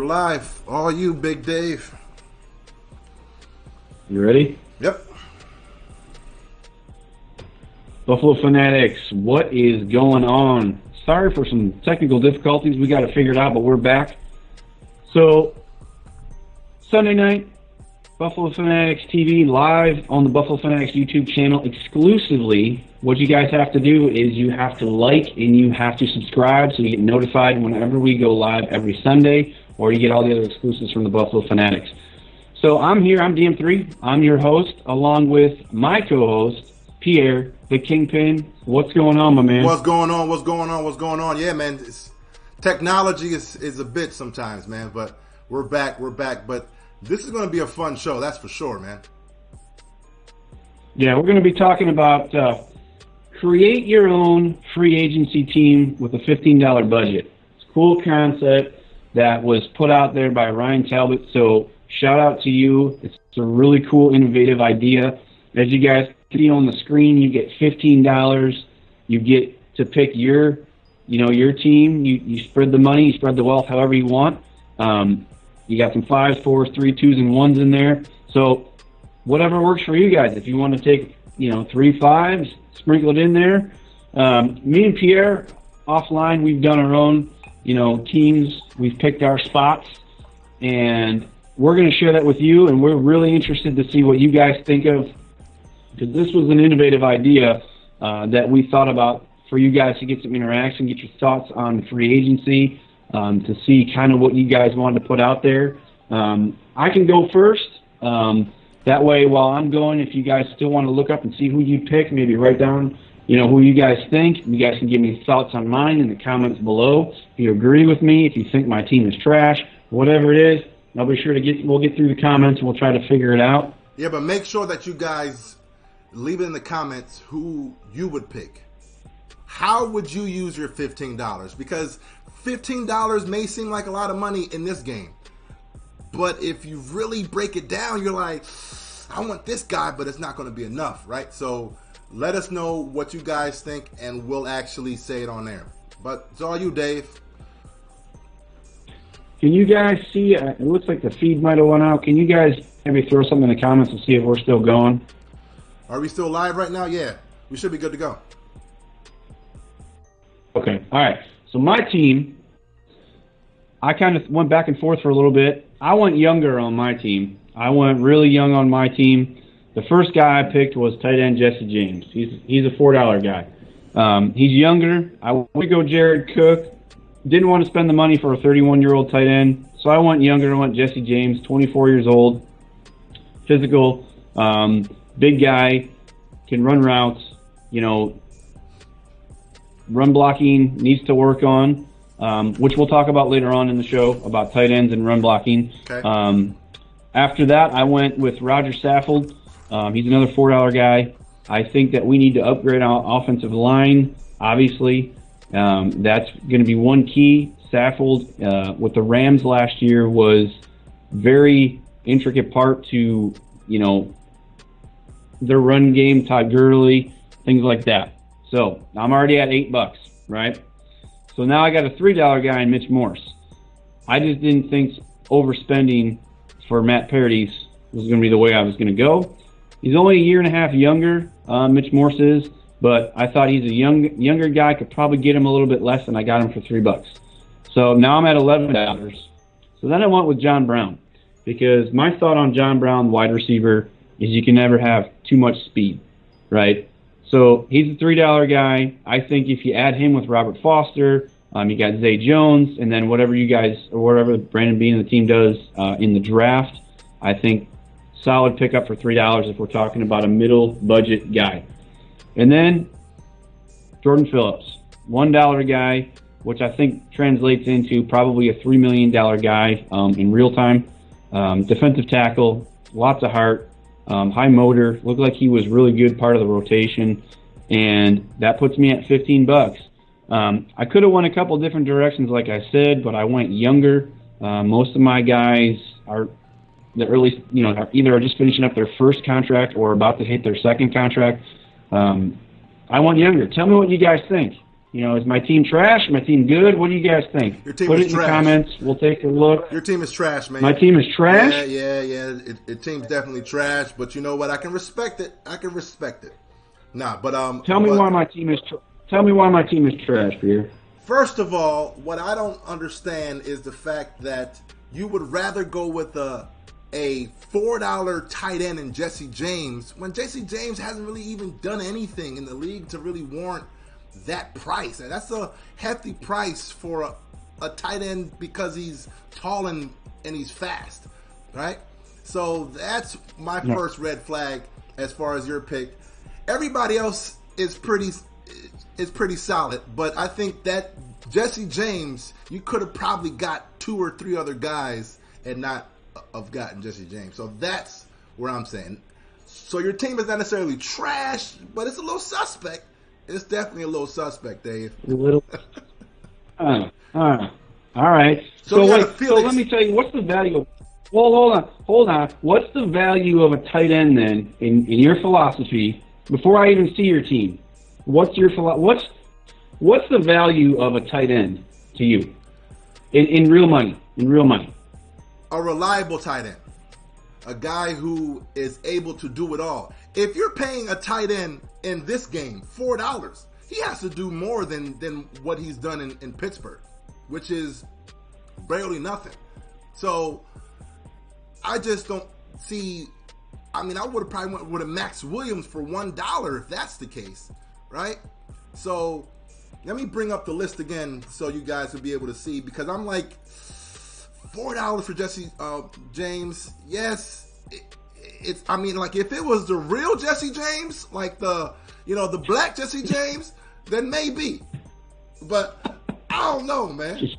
live. All you, Big Dave. You ready? Yep. Buffalo Fanatics, what is going on? Sorry for some technical difficulties. We got to figure it out, but we're back. So, Sunday night, Buffalo Fanatics TV live on the Buffalo Fanatics YouTube channel exclusively. What you guys have to do is you have to like and you have to subscribe so you get notified whenever we go live every Sunday, or you get all the other exclusives from the Buffalo Fanatics. So I'm here, I'm DM3, I'm your host, along with my co-host, Pierre, the Kingpin. What's going on, my man? What's going on? What's going on? What's going on? Yeah, man. Technology is a bitch sometimes, man. But we're back. We're back. But this is going to be a fun show. That's for sure, man. Yeah, we're going to be talking about create your own free agency team with a $15 budget. It's a cool concept that was put out there by Ryan Talbot. So shout out to you. It's a really cool, innovative idea. As you guys see on the screen, you get $15. You get to pick your team. You spread the money, you spread the wealth however you want. You got some 5s, 4s, 3, 2s, and 1s in there. So whatever works for you guys. If you want to take 3 5s, sprinkle it in there. Me and Pierre offline, we've done our own teams. We've picked our spots, and we're going to share that with you. And we're really interested to see what you guys think of, because this was an innovative idea that we thought about for you guys to get some interaction, get your thoughts on free agency, to see kind of what you guys wanted to put out there. I can go first. That way, while I'm going, if you guys still want to look up and see who you pick, maybe write down who you guys think. You guys can give me thoughts on mine in the comments below. If you agree with me, if you think my team is trash, whatever it is, I'll be sure we'll get through the comments and we'll try to figure it out. Yeah, but make sure that you guys leave it in the comments who you would pick. How would you use your $15? Because $15 may seem like a lot of money in this game. But if you really break it down, you're like, I want this guy, but it's not going to be enough, right? So let us know what you guys think, and we'll actually say it on there. But it's all you, Dave. Can you guys see? It looks like the feed might have went out. Can you guys maybe throw something in the comments and see if we're still going? Are we still live right now? Yeah. We should be good to go. Okay. All right. So my team, I kind of went back and forth for a little bit. I went younger on my team. I went really young on my team. The first guy I picked was tight end Jesse James. He's a $4 guy. He's younger. I went to go Jared Cook. Didn't want to spend the money for a 31-year-old tight end, so I went younger. I went Jesse James, 24 years old, physical, big guy, can run routes. Run blocking needs to work on, which we'll talk about later on in the show about tight ends and run blocking. Okay. After that, I went with Roger Saffold. He's another $4 guy. I think that we need to upgrade our offensive line, obviously. That's going to be one key. Saffold, with the Rams last year, was very intricate part to, their run game, Todd Gurley, things like that. So I'm already at $8, right? So now I got a $3 guy in Mitch Morse. I just didn't think overspending for Matt Paradis was going to be the way I was going to go. He's only a year and a half younger, Mitch Morse is, but I thought he's a younger guy, could probably get him a little bit less, and I got him for $3. So now I'm at $11. So then I went with John Brown, because my thought on John Brown, wide receiver, is you can never have too much speed, right? So he's a $3 guy. I think if you add him with Robert Foster, you got Zay Jones, and then whatever Brandon Beane and the team does in the draft, I think solid pickup for $3 if we're talking about a middle budget guy. And then Jordan Phillips, $1 guy, which I think translates into probably a $3 million guy in real time. Defensive tackle, lots of heart, high motor, looked like he was really good part of the rotation, and that puts me at $15. I could have went a couple different directions, like I said, but I went younger. Most of my guys are either just finishing up their first contract or about to hit their second contract. I went younger. Tell me what you guys think. Is my team trash? My team good? What do you guys think? Your team Put is it in trash. the comments. We'll take a look. Your team is trash, man. My team is trash? Yeah. Your team's definitely trash, but you know what? I can respect it. Nah, but Tell me why my team is trash, Pierre. First of all, what I don't understand is the fact that you would rather go with a $4 tight end in Jesse James when Jesse James hasn't really even done anything in the league to really warrant that price. And that's a hefty price for a tight end because he's tall and he's fast, right? So that's my first red flag as far as your pick. Everybody else is pretty solid, but I think that Jesse James, you could have probably got 2 or 3 other guys and not have gotten Jesse James. So that's where I'm saying. So your team is not necessarily trash, but it's a little suspect. It's definitely a little suspect, Dave. A little. All right. So let me tell you, what's the value of... Well, hold on. What's the value of a tight end then, in your philosophy, before I even see your team? What's the value of a tight end to you in real money? A reliable tight end, a guy who is able to do it all. If you're paying a tight end in this game $4, he has to do more than what he's done in Pittsburgh, which is barely nothing. So I just don't see. I mean, I would have probably went with a Max Williams for $1 if that's the case, right? So let me bring up the list again so you guys will be able to see, because I'm like, $4 for Jesse James. Yes, it's. I mean, like if it was the real Jesse James, like the black Jesse James, then maybe. But I don't know, man.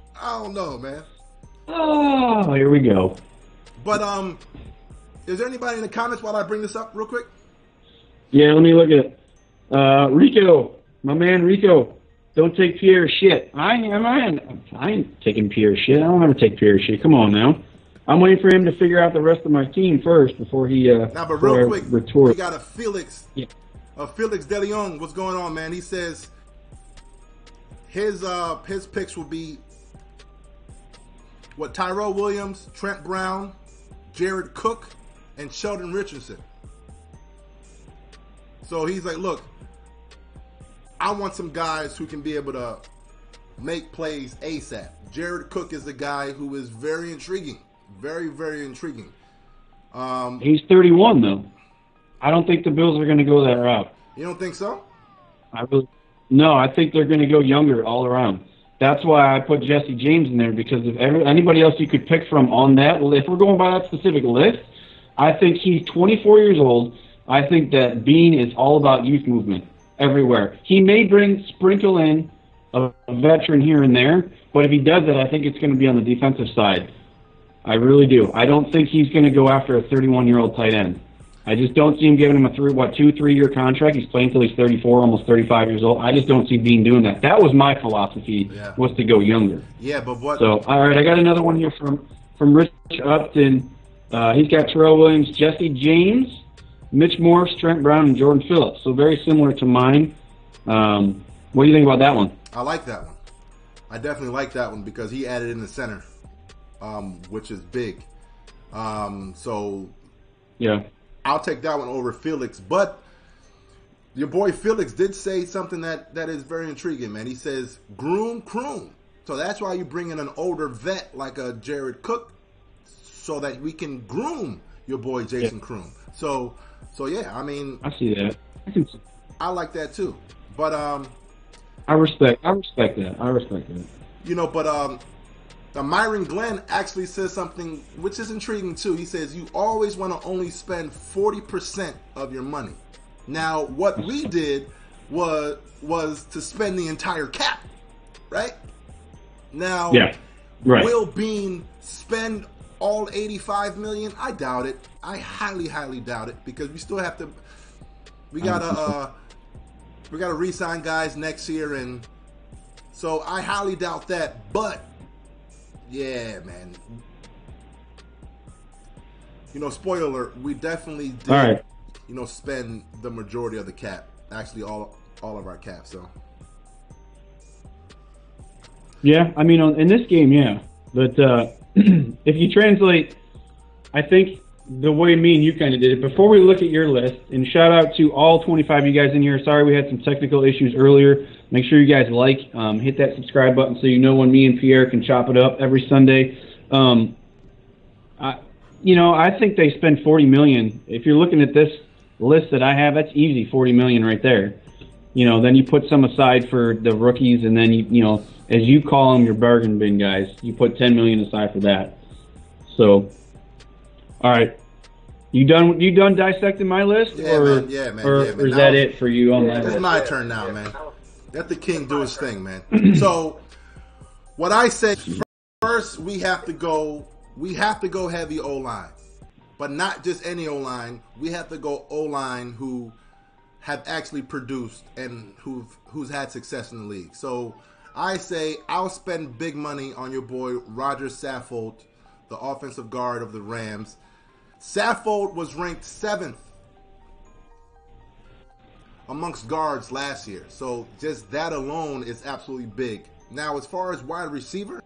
Oh, here we go. But is there anybody in the comments while I bring this up real quick? Yeah, let me look at it. Rico, my man Rico. Don't take Pierre's shit. I ain't taking Pierre's shit. I don't ever take Pierre's shit. Come on now. I'm waiting for him to figure out the rest of my team first before he. But real quick, retort. we got a Felix. Yeah. Felix DeLeon. What's going on, man? He says his picks will be Tyrell Williams, Trent Brown, Jared Cook, and Sheldon Richardson. So he's like, look, I want some guys who can be able to make plays ASAP. Jared Cook is the guy who is very intriguing. Very, very intriguing. He's 31, though. I don't think the Bills are going to go that route. You don't think so? No, I think they're going to go younger all around. That's why I put Jesse James in there, because if anybody else you could pick from on that, if we're going by that specific list, I think he's 24 years old. I think that Beane is all about youth movement everywhere. He may sprinkle in a veteran here and there, but if he does it, I think it's going to be on the defensive side. I really do. I don't think he's going to go after a 31-year-old tight end. I just don't see him giving him a 2-3-year contract. He's playing until he's 34, almost 35 years old. I just don't see Beane doing that. That was my philosophy, was to go younger. Yeah, but what? So, all right, I got another one here from Rich Upton. He's got Terrell Williams, Jesse James, Mitch Morse, Trent Brown, and Jordan Phillips. So very similar to mine. What do you think about that one? I like that one. I definitely like that one because he added in the center, which is big. So yeah, I'll take that one over Felix. But your boy Felix did say something that is very intriguing, man. He says, groom Kroom. So that's why you bring in an older vet like a Jared Cook so that we can groom your boy Jason Kroom. So yeah, I mean, I see that. I like that too. But I respect that. You know, but Myron Glenn actually says something which is intriguing too. He says you always want to only spend 40% of your money. Now, what we did was to spend the entire cap, right? Now, will Beane spend all $85 million? I doubt it. I highly doubt it because we still have to. We gotta re-sign guys next year, and so I highly doubt that. But yeah, man. You know, spoiler alert, we definitely did. You know, spend the majority of the cap. Actually, all of our cap. So Yeah, I mean, in this game, yeah. But if you translate, I think the way me and you kind of did it, before we look at your list, and shout out to all 25 of you guys in here. Sorry we had some technical issues earlier. Make sure you guys hit that subscribe button so you know when me and Pierre can chop it up every Sunday. I think they spend $40 million. If you're looking at this list that I have, that's easy, $40 million right there. Then you put some aside for the rookies, and then as you call them, your bargain bin guys, you put $10 million aside for that. So, all right, you done dissecting my list, or is that it for you on that? It's my turn now, man. Let the king do his thing, man. So, what I say first, we have to go heavy O-line, but not just any O-line. We have to go O-line who have actually produced and who's had success in the league. So I say I'll spend big money on your boy Roger Saffold, the offensive guard of the Rams. Saffold was ranked 7th amongst guards last year. So just that alone is absolutely big. Now, as far as wide receiver,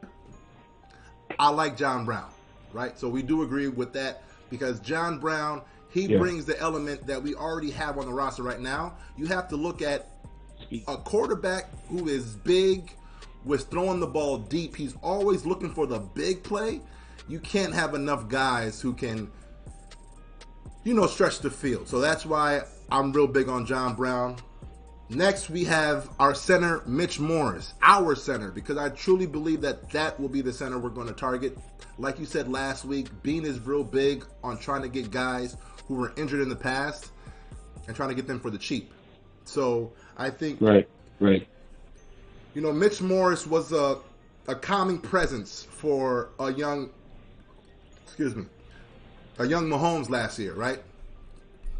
I like John Brown, right? So we do agree with that because John Brown, he brings the element that we already have on the roster right now. You have to look at a quarterback who is big, with throwing the ball deep. He's always looking for the big play. You can't have enough guys who can, stretch the field. So that's why I'm real big on John Brown. Next, we have our center, Mitch Morris, our center, because I truly believe that will be the center we're going to target. Like you said last week, Beane is real big on trying to get guys who were injured in the past and trying to get them for the cheap. So I think right. Mitch Morris was a calming presence for a young Mahomes last year, right?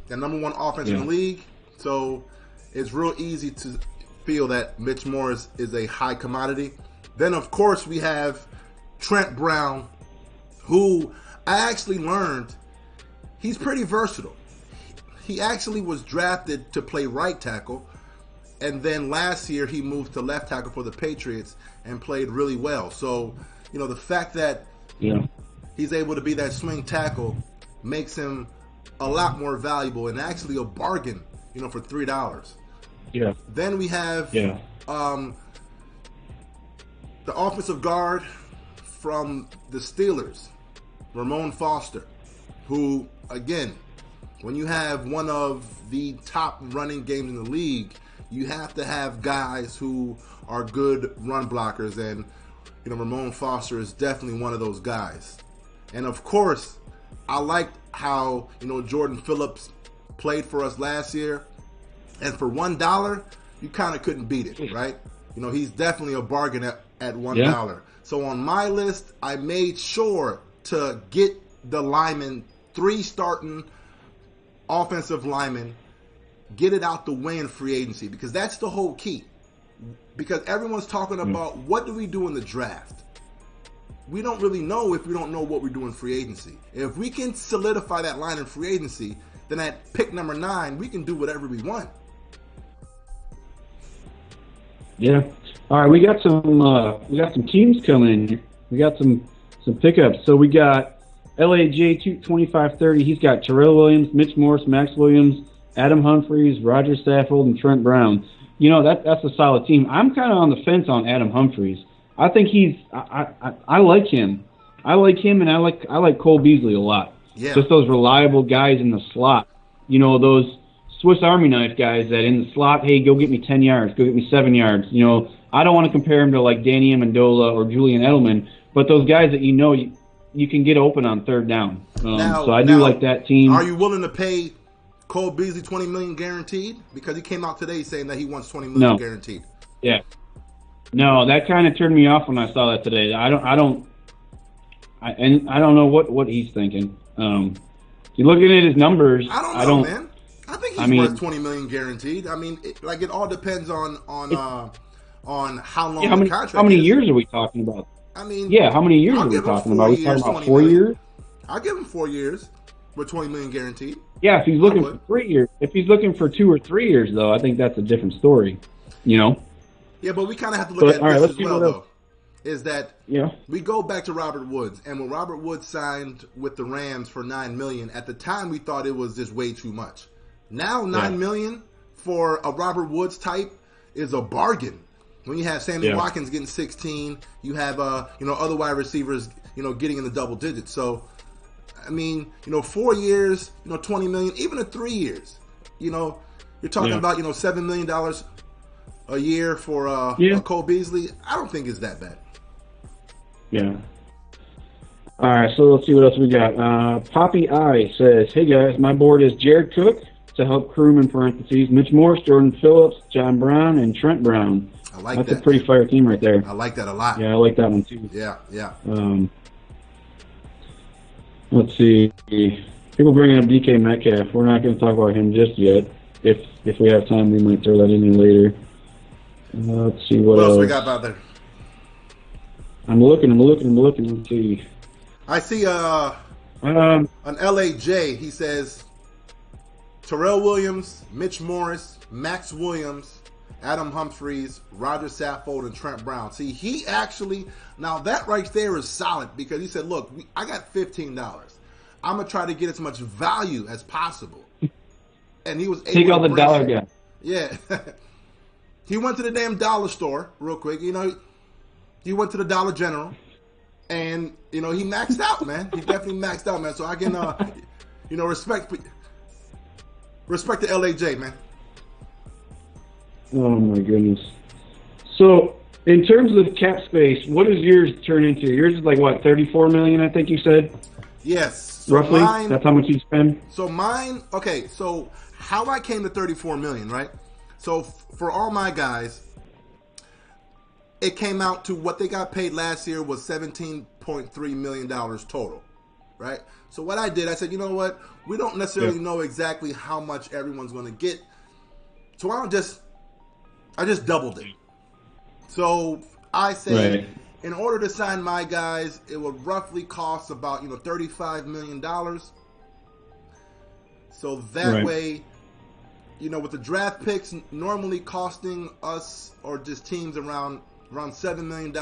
The number one offense in the league. So it's real easy to feel that Mitch Morris is a high commodity. Then, of course, we have Trent Brown, who I actually learned he's pretty versatile. He actually was drafted to play right tackle, and then last year he moved to left tackle for the Patriots and played really well. So, the fact that he's able to be that swing tackle makes him a lot more valuable and actually a bargain, for $3. Yeah. Then we have the offensive guard from the Steelers, Ramon Foster, who, again, when you have one of the top running games in the league, you have to have guys who are good run blockers, and Ramon Foster is definitely one of those guys. And of course, I liked how Jordan Phillips played for us last year, and for $1, you kind of couldn't beat it, right? He's definitely a bargain at $1. Yeah. So on my list, I made sure to get the linemen, 3 starting offensive linemen, get it out the way in free agency, because that's the whole key. Because everyone's talking about what do we do in the draft. We don't really know if we don't know what we do in free agency. If we can solidify that line in free agency, then at pick number 9, we can do whatever we want. Yeah. All right, we got some teams coming. We got some pickups. So we got LAJ 2530. He's got Terrell Williams, Mitch Morris, Max Williams, Adam Humphries, Roger Saffold, and Trent Brown. That's a solid team. I'm kind of on the fence on Adam Humphries. I think I like him. I like him, and I like Cole Beasley a lot. Yeah. Just those reliable guys in the slot. Those Swiss Army knife guys that in the slot, hey, go get me 10 yards, go get me 7 yards. I don't want to compare him to like Danny Amendola or Julian Edelman, but those guys that you can get open on third down. So I do like that team. Are you willing to pay Cole Beasley $20 million guaranteed? Because he came out today saying that he wants $20 million guaranteed. Yeah. No, that kind of turned me off when I saw that today. I don't know what he's thinking. You looking at his numbers. I don't know, man. I think he's worth $20 million guaranteed. I mean, it all depends on how long the contract is. How many years are we talking about? I mean, how many years are we talking about? Are we talking about 4 years? I'll give him 4 years with $20 million guaranteed. Yeah, if he's looking for 3 years. If he's looking for 2 or 3 years, though, I think that's a different story. Yeah, but we kind of have to look at this as well, though. is that we go back to Robert Woods, and when Robert Woods signed with the Rams for $9 million, at the time we thought it was just way too much. Now $9 million for a Robert Woods type is a bargain. When you have Sammy Watkins getting 16, you have other wide receivers getting in the double digits. So I mean, 4 years, $20 million, even in 3 years, you're talking about $7 million a year for Cole Beasley. I don't think it's that bad. Yeah. All right, so let's see what else we got. Poppy I says, "Hey guys, my board is Jared Cook to help crewman parentheses, Mitch Morse, Jordan Phillips, John Brown, and Trent Brown." I like that. That's a pretty fire team right there. I like that a lot. Yeah, I like that one too. Yeah. Let's see. People bringing up DK Metcalf. We're not going to talk about him just yet. If we have time, we might throw that in later. Let's see what else we got out there. I'm looking. Let's see. I see an LAJ. He says Terrell Williams, Mitch Morris, Max Williams, Adam Humphries, Roger Saffold, and Trent Brown. See, he actually, now that right there is solid because he said, look, I got $15. I'm going to try to get as much value as possible. And he was able take all to the dollar guy. Yeah. He went to the damn dollar store real quick. He went to the Dollar General. And, he maxed out, man. He definitely maxed out, man. So I can, respect the LAJ, man. Oh my goodness. So, in terms of cap space, what does yours turn into? Yours is like what, $34 million? I think you said. Yes. So roughly. That's how much you spend. So mine. Okay. So how I came to $34 million, right? So for all my guys, it came out to what they got paid last year was $17.3 million total, right? So what I did, I said, you know what? We don't necessarily know exactly how much everyone's going to get, so I just doubled it. So I said, in order to sign my guys, it would roughly cost about $35 million. So that way, with the draft picks normally costing us or just teams around $7 million,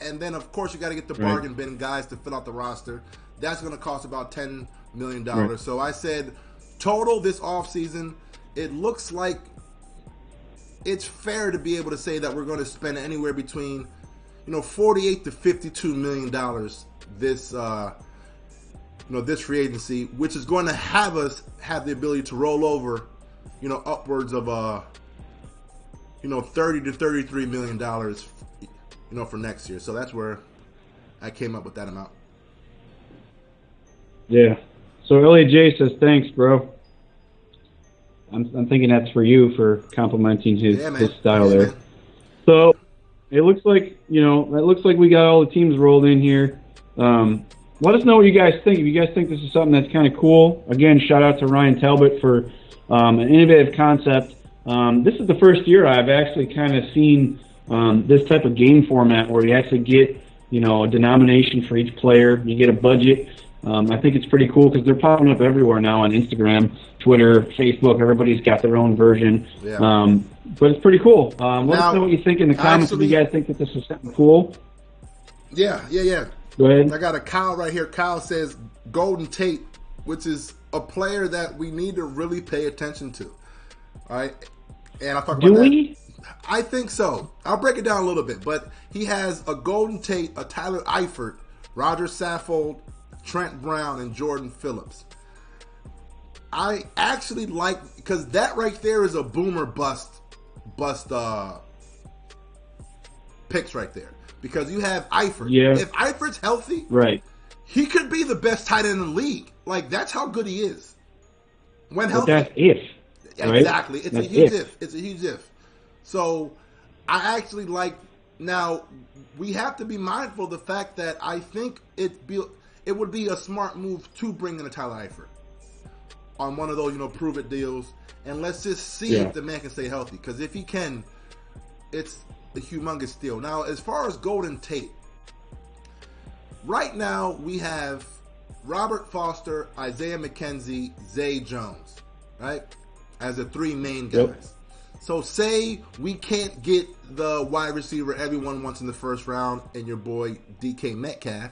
and then of course you got to get the bargain bin guys to fill out the roster. That's going to cost about $10 million. So I said, total this offseason, it looks like it's fair to be able to say that we're going to spend anywhere between, $48 to $52 million this, this free agency, which is going to have us have the ability to roll over, upwards of, $30 to $33 million, for next year. So that's where I came up with that amount. Yeah. So LAJ says, thanks, bro. I'm thinking that's for you for complimenting his style there. Man. So it looks like we got all the teams rolled in here. Let us know what you guys think. If you guys think this is something that's kind of cool, again, shout out to Ryan Talbot for an innovative concept. This is the first year I've actually kind of seen this type of game format where you actually get a denomination for each player. You get a budget. I think it's pretty cool because they're popping up everywhere now on Instagram, Twitter, Facebook. Everybody's got their own version. Yeah. But it's pretty cool. Let us know what you think in the comments if you guys think that this is something cool. Yeah. Go ahead. I got a Kyle right here. Kyle says Golden Tate, which is a player that we need to really pay attention to. All right. And I'll talk about that. Do we? I think so. I'll break it down a little bit. But he has a Golden Tate, a Tyler Eifert, Roger Saffold, Trent Brown, and Jordan Phillips. I actually like, because that right there is a boomer bust picks right there. Because you have Eifert. Yeah. If Eifert's healthy, he could be the best tight end in the league. Like, that's how good he is. When healthy. But that's if. Exactly. It's a huge if. It's a huge if. So, I actually like, now, we have to be mindful of the fact that I think it would be a smart move to bring in a Tyler Eifert on one of those, prove it deals. And let's just see if the man can stay healthy. Because if he can, it's a humongous deal. Now, as far as Golden Tate, right now we have Robert Foster, Isaiah McKenzie, Zay Jones, right? As the three main guys. So say we can't get the wide receiver everyone wants in the first round and your boy DK Metcalf,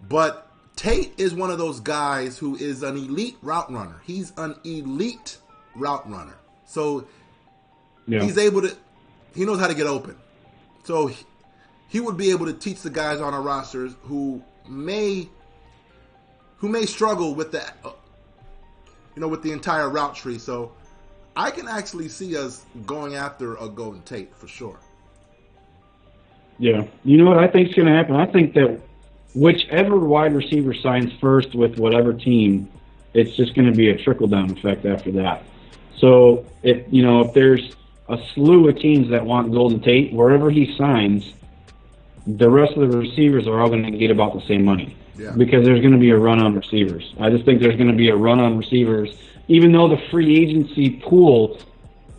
but Tate is one of those guys who is an elite route runner. He's an elite route runner. So he's able to, he knows how to get open. So he would be able to teach the guys on our rosters who may struggle with the, with the entire route tree. So I can actually see us going after a Golden Tate for sure. Yeah. You know what I think is going to happen? I think that whichever wide receiver signs first with whatever team, it's just going to be a trickle-down effect after that. So if there's a slew of teams that want Golden Tate, wherever he signs, the rest of the receivers are all going to get about the same money. Yeah. Because there's going to be a run on receivers. I just think there's going to be a run on receivers, even though the free agency pool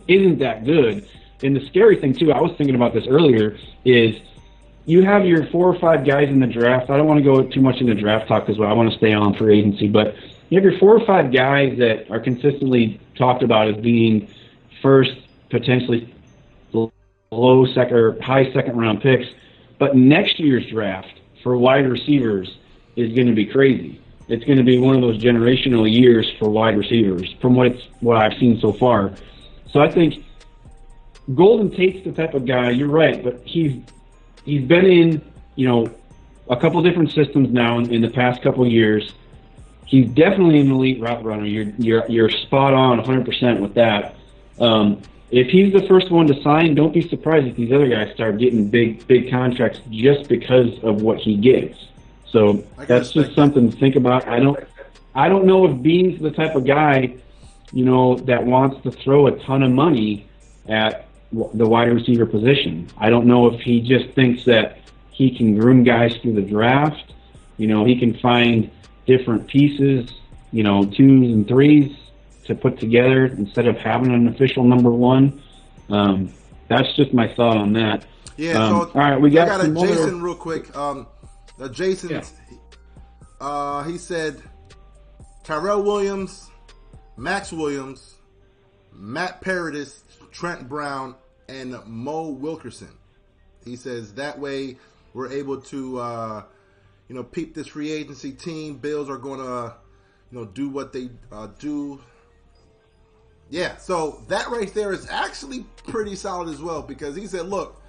isn't that good. And the scary thing, too, I was thinking about this earlier, is you have your 4 or 5 guys in the draft. I don't want to go too much into draft talk because I want to stay on free agency, but you have your 4 or 5 guys that are consistently talked about as being first, potentially low second or high second round picks. But next year's draft for wide receivers is going to be crazy. It's going to be one of those generational years for wide receivers from what I've seen so far. So I think Golden Tate's the type of guy, you're right, but he's been in, a couple different systems now in the past couple of years. He's definitely an elite route runner. You're spot on 100% with that. If he's the first one to sign, don't be surprised if these other guys start getting big contracts just because of what he gets. So that's just something to think about. I don't know if Beane's the type of guy, that wants to throw a ton of money at the wide receiver position. I don't know if he just thinks that he can groom guys through the draft. He can find different pieces, 2s and 3s to put together instead of having an official number 1. That's just my thought on that. Yeah. So all right, we got a Jason more. real quick. Jason, he said Tyrell Williams, Max Williams, Matt Paradis, Trent Brown, and Mo Wilkerson. He says that way we're able to, peep this free agency team. Bills are going to, do what they do. Yeah, so that right there is actually pretty solid as well because he said, look,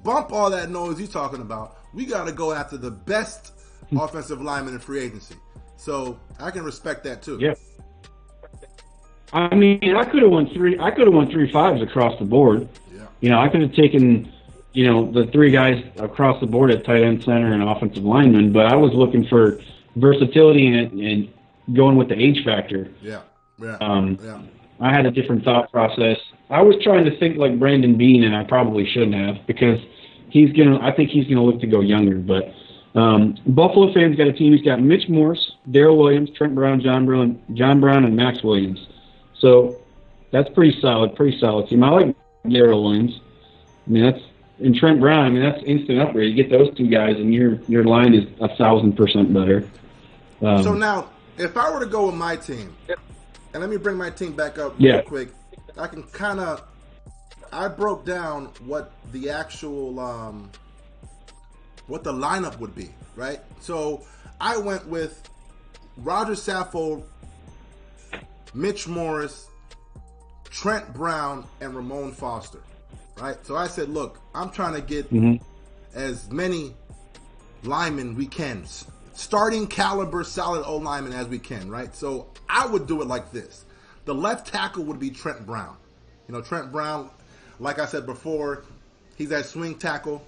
bump all that noise you're talking about. We got to go after the best offensive lineman in free agency. So I can respect that too. Yeah. I mean, I could have won 3 5s across the board. Yeah. I could have taken, the 3 guys across the board at tight end, center, and offensive lineman, but I was looking for versatility and going with the H factor. Yeah. I had a different thought process. I was trying to think like Brandon Beane, and I probably shouldn't have because I think he's gonna look to go younger. But Buffalo fans got a team. He's got Mitch Morse, Darrell Williams, Trent Brown, John Brown, and Max Williams. So that's pretty solid team. I like Darrell Williams. And Trent Brown. That's instant upgrade. You get those 2 guys, and your line is 1,000% better. So now, if I were to go with my team, and let me bring my team back up real quick, I can I broke down what the actual what the lineup would be, right? So I went with Roger Saffold, Mitch Morris, Trent Brown, and Ramon Foster, right? So I said, look, I'm trying to get as many linemen we can, starting caliber, solid old linemen as we can, right? So I would do it like this. The left tackle would be Trent Brown. Trent Brown, like I said before, he's that swing tackle.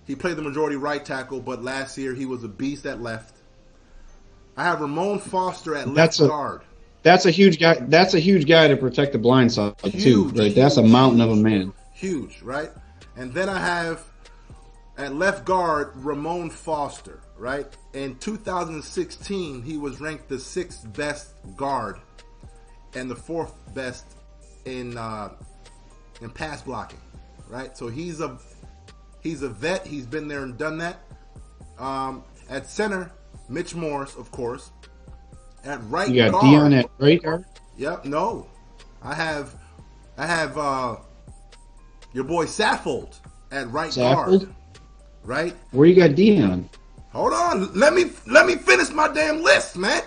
He played the majority right tackle, but last year he was a beast at left. I have Ramon Foster at left guard. That's a huge guy. That's a huge guy to protect the blind side too. Right? That's a mountain of a man. Huge, right? And then I have at left guard Ramon Foster, right? In 2016, he was ranked the 6th best guard and the 4th best in pass blocking, right? So he's a vet. He's been there and done that. At center, Mitch Morris, of course. At right guard, you got Dion at right guard. Yep. No, I have I have your boy Saffold at right guard. Right? Where you got Dion? Hold on. Let me finish my damn list, man.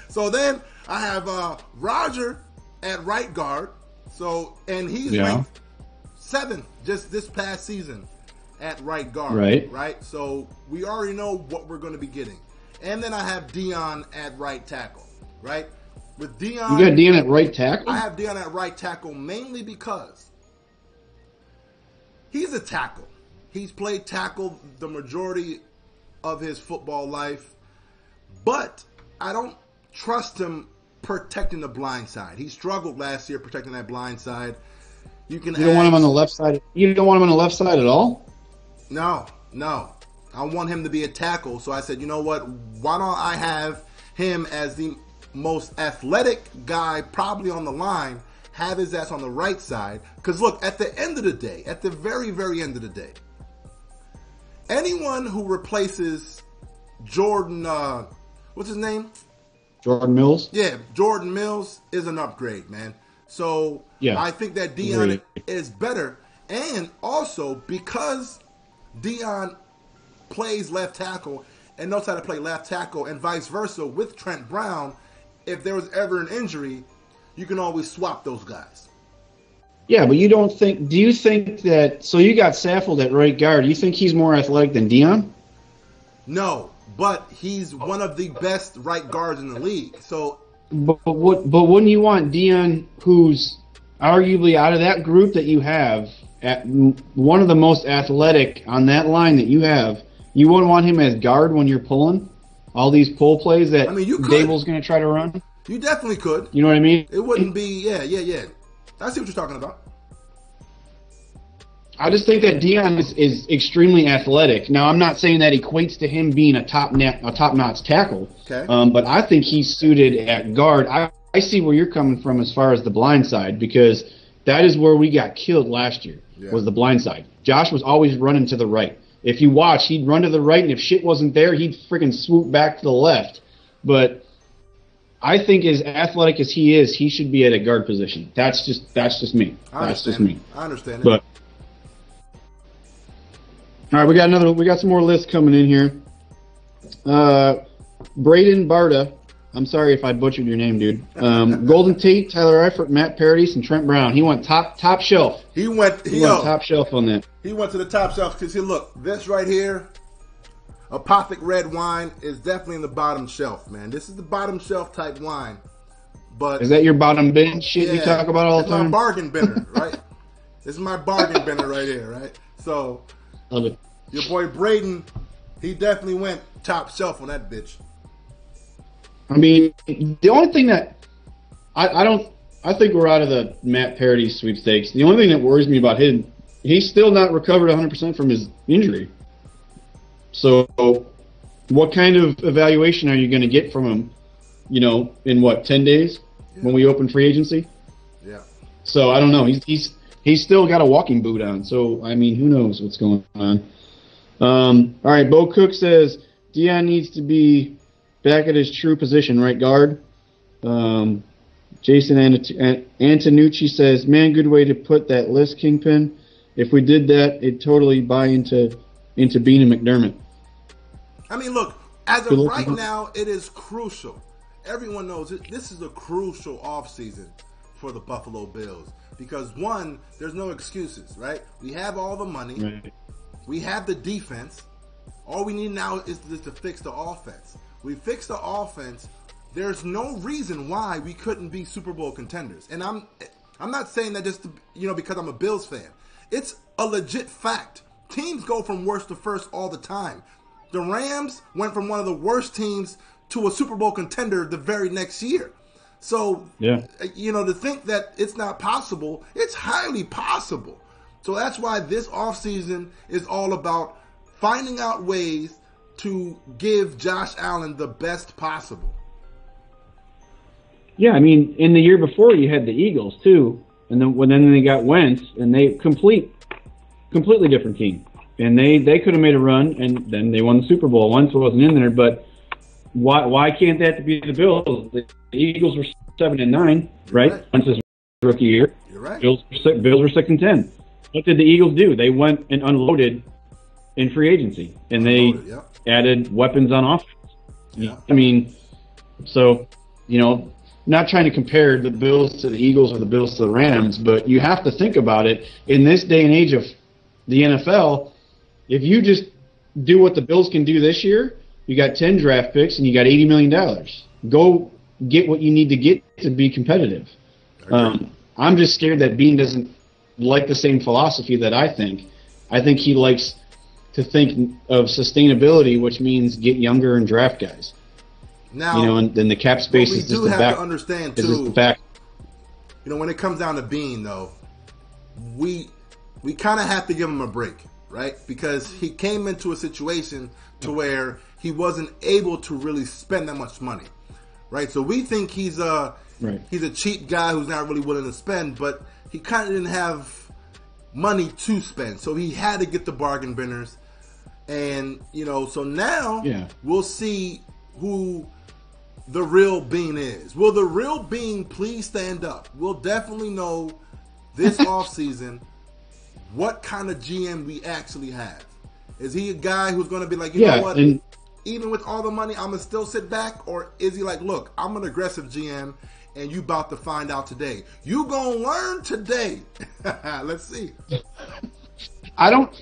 So then I have Roger at right guard. So and he's ranked 7th just this past season at right guard. Right. So we already know what we're going to be getting. And then I have Dion at right tackle. Right. With Dion, you got Dion at right tackle. I have Dion at right tackle mainly because he's a tackle. He's played tackle the majority of his football life, but I don't trust him protecting the blind side. He struggled last year protecting that blind side. You don't want him on the left side. You don't want him on the left side at all? No. I want him to be a tackle. So I said, you know what? Why don't I have him as the most athletic guy probably on the line, have his ass on the right side? Because look, at the end of the day, at the very, very end of the day, anyone who replaces Jordan, what's his name? Jordan Mills? Yeah, Jordan Mills is an upgrade, man. So I think that Dion is better. And also because Dion plays left tackle and knows how to play left tackle and vice versa with Trent Brown, if there was ever an injury, you can always swap those guys. Yeah, but you don't think – do you think that – so you got Saffold at right guard. Do you think he's more athletic than Dion? No, but he's one of the best right guards in the league. So, But wouldn't you want Dion, who's arguably out of that group that you have, at one of the most athletic on that line that you have, you wouldn't want him as guard when you're pulling all these pull plays that Dable's going to try to run? You definitely could. You know what I mean? It wouldn't be, yeah. I see what you're talking about. I just think that Dion is extremely athletic. Now, I'm not saying that equates to him being a top-notch tackle, but I think he's suited at guard. I see where you're coming from as far as the blind side, because that is where we got killed last year, was the blind side. Josh was always running to the right. If you watch, he'd run to the right, and if shit wasn't there, he'd freaking swoop back to the left. But I think as athletic as he is, he should be at a guard position. That's just me. That's just me. I understand it. But all right, we got some more lists coming in here. Braden Barta, I'm sorry if I butchered your name, dude. Golden Tate, Tyler Eifert, Matt Paradis, and Trent Brown. He went top shelf. He went top shelf on that. He went to the top shelf because look, this right here, Apothic red wine is definitely in the bottom shelf, man. This is the bottom shelf type wine. But is that your bottom bin shit you talk about all the time? It's my bargain binner, right? This is my bargain binner right here, right? So, love it. Your boy Braden, he definitely went top shelf on that bitch. I mean, the only thing that I think we're out of the Matt Paradis sweepstakes. The only thing that worries me about him, he's still not recovered 100% from his injury. So, what kind of evaluation are you going to get from him? You know, in 10 days when we open free agency? Yeah. So I don't know. He's still got a walking boot on. So I mean, who knows what's going on? All right, Bo Cook says Dion needs to be back at his true position, right guard. Jason Antonucci says, man, good way to put that list, Kingpin. If we did that, it'd totally buy into Beane and McDermott. I mean, look, as of right now, it is crucial. Everyone knows this is a crucial offseason for the Buffalo Bills because, one, there's no excuses, right? We have all the money. Right. We have the defense. All we need now is to fix the offense. We fix the offense. There's no reason why we couldn't be Super Bowl contenders. And I'm not saying that just because I'm a Bills fan. It's a legit fact. Teams go from worst to first all the time. The Rams went from one of the worst teams to a Super Bowl contender the very next year. So, to think that it's not possible, it's highly possible. So that's why this offseason is all about finding out ways to give Josh Allen the best possible. Yeah, I mean, in the year before you had the Eagles too, and then they got Wentz, and they completely different team, and they could have made a run, and then they won the Super Bowl. Wentz wasn't in there, but why can't that be the Bills? The Eagles were 7-9, right? Once his rookie year. You're right. Bills were 6-10. What did the Eagles do? They went and unloaded in free agency, and they added weapons on offense. Yeah. I mean, so, not trying to compare the Bills to the Eagles or the Bills to the Rams, but you have to think about it. In this day and age of the NFL, if you just do what the Bills can do this year, you got 10 draft picks and you got $80 million. Go get what you need to get to be competitive. I'm just scared that Beane doesn't like the same philosophy that I think. I think he likes to think of sustainability, which means get younger and draft guys. Now, and then the cap space is just the back. We do have to understand too. Back. When it comes down to Beane, though, we kind of have to give him a break, right? Because he came into a situation to where he wasn't able to really spend that much money, right? So we think he's a cheap guy who's not really willing to spend, but he kind of didn't have money to spend, so he had to get the bargain binners, and so now we'll see who the real Beane is. Will the real Beane please stand up? We'll definitely know this offseason what kind of GM we actually have. Is he a guy who's going to be like, you know what, even with all the money, I'm going to still sit back? Or is he like, look, I'm an aggressive GM, and you about to find out today. You going to learn today. Let's see. I don't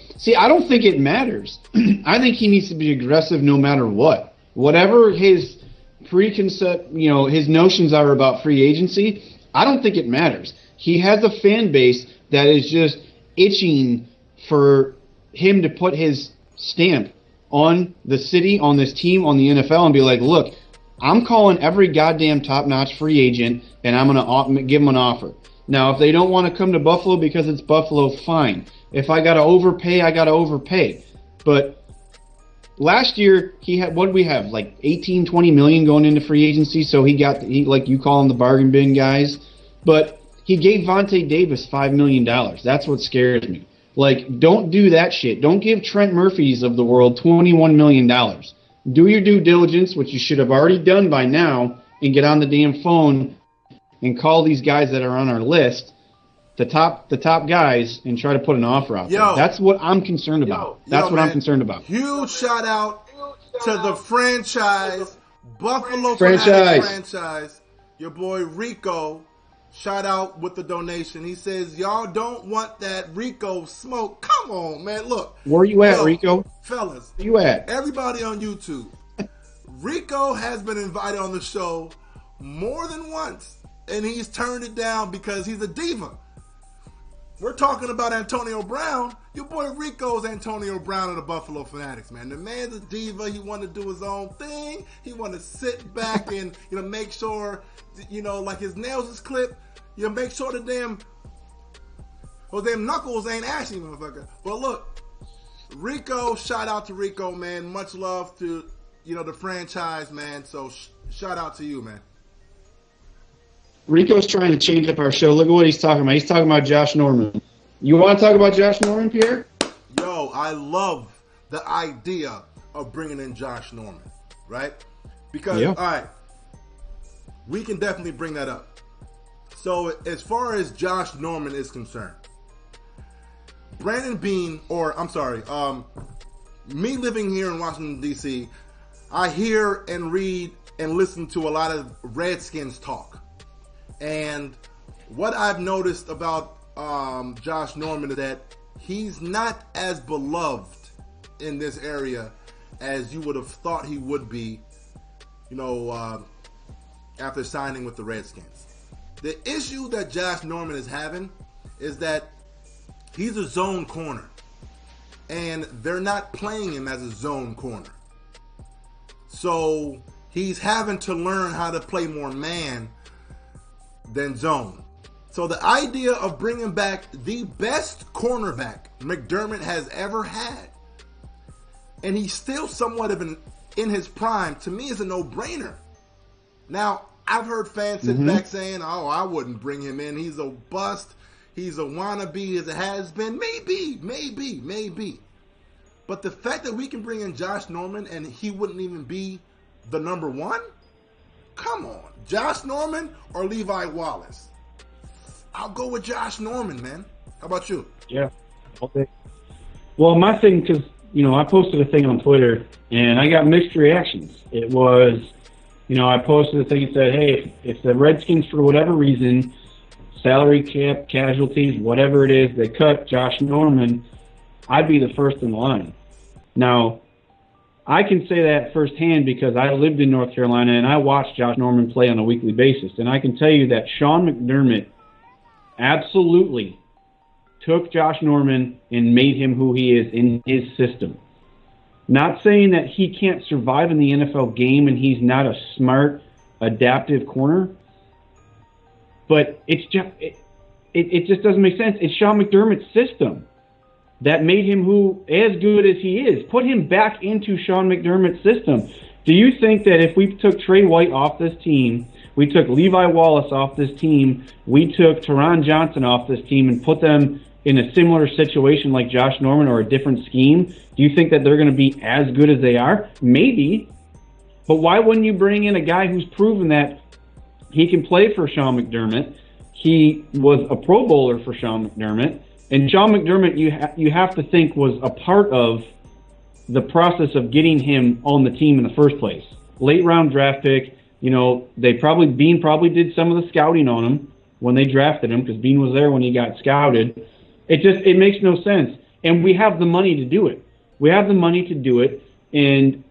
think it matters. I think he needs to be aggressive no matter what. Whatever his preconcept, his notions are about free agency, I don't think it matters. He has a fan base that is just itching for him to put his stamp on the city, on this team, on the NFL, and be like, look, I'm calling every goddamn top-notch free agent, and I'm going to give them an offer. Now, if they don't want to come to Buffalo because it's Buffalo, fine. If I got to overpay, I got to overpay. But last year, he had, what did we have, like 18, 20 million going into free agency, so he like you call them the bargain bin guys. But he gave Vontae Davis $5 million. That's what scares me. Like, don't do that shit. Don't give Trent Murphy's of the world $21 million. Do your due diligence, which you should have already done by now, and get on the damn phone and call these guys that are on our list, the top guys, and try to put an offer out there. That's what I'm concerned about. I'm concerned about. Huge shout out to the franchise, Buffalo Fanatics franchise. Your boy Rico, shout out with the donation. He says, y'all don't want that Rico smoke. Come on, man. Look. Where you at, Rico? Fellas. Where you at? Everybody on YouTube. Rico has been invited on the show more than once, and he's turned it down because he's a diva. We're talking about Antonio Brown. Your boy Rico's Antonio Brown of the Buffalo Fanatics, man. The man's a diva. He wanted to do his own thing. He wanted to sit back and, make sure, like his nails is clipped. Make sure the damn knuckles ain't ashy, motherfucker. But look, Rico, shout out to Rico, man. Much love to, the franchise, man. So shout out to you, man. Rico's trying to change up our show. Look at what he's talking about. He's talking about Josh Norman. You want to talk about Josh Norman, Pierre? Yo, I love the idea of bringing in Josh Norman, right? Because, all right, we can definitely bring that up. So, as far as Josh Norman is concerned, Brandon Beane, me living here in Washington, D.C., I hear and read and listen to a lot of Redskins talk. And what I've noticed about Josh Norman is that he's not as beloved in this area as you would have thought he would be, after signing with the Redskins. The issue that Josh Norman is having is that he's a zone corner, and they're not playing him as a zone corner. So he's having to learn how to play more man than zone. So the idea of bringing back the best cornerback McDermott has ever had, and he's still somewhat of in his prime, to me is a no-brainer. Now, I've heard fans sit back saying, oh, I wouldn't bring him in. He's a bust. He's a wannabe. He's a has-been. Maybe. But the fact that we can bring in Josh Norman and he wouldn't even be the number one, Come on. Josh Norman or Levi Wallace? I'll go with Josh Norman, man. How about you? Yeah. Okay. Well, my thing, because, I posted a thing on Twitter, and I got mixed reactions. It was, I posted a thing and said, hey, if the Redskins, for whatever reason, salary cap, casualties, whatever it is, they cut Josh Norman, I'd be the first in line. Now, I can say that firsthand because I lived in North Carolina and I watched Josh Norman play on a weekly basis. And I can tell you that Sean McDermott absolutely took Josh Norman and made him who he is in his system. Not saying that he can't survive in the NFL game and he's not a smart, adaptive corner, but it just doesn't make sense. It's Sean McDermott's system that made him as good as he is. Put him back into Sean McDermott's system. Do you think that if we took Trey White off this team, we took Levi Wallace off this team, we took Teron Johnson off this team and put them in a similar situation like Josh Norman or a different scheme, do you think that they're going to be as good as they are? Maybe. But why wouldn't you bring in a guy who's proven that he can play for Sean McDermott? He was a Pro Bowler for Sean McDermott. And Sean McDermott, you have to think, was a part of the process of getting him on the team in the first place. Late round draft pick, Beane probably did some of the scouting on him when they drafted him because Beane was there when he got scouted. It makes no sense. And we have the money to do it. We have the money to do it and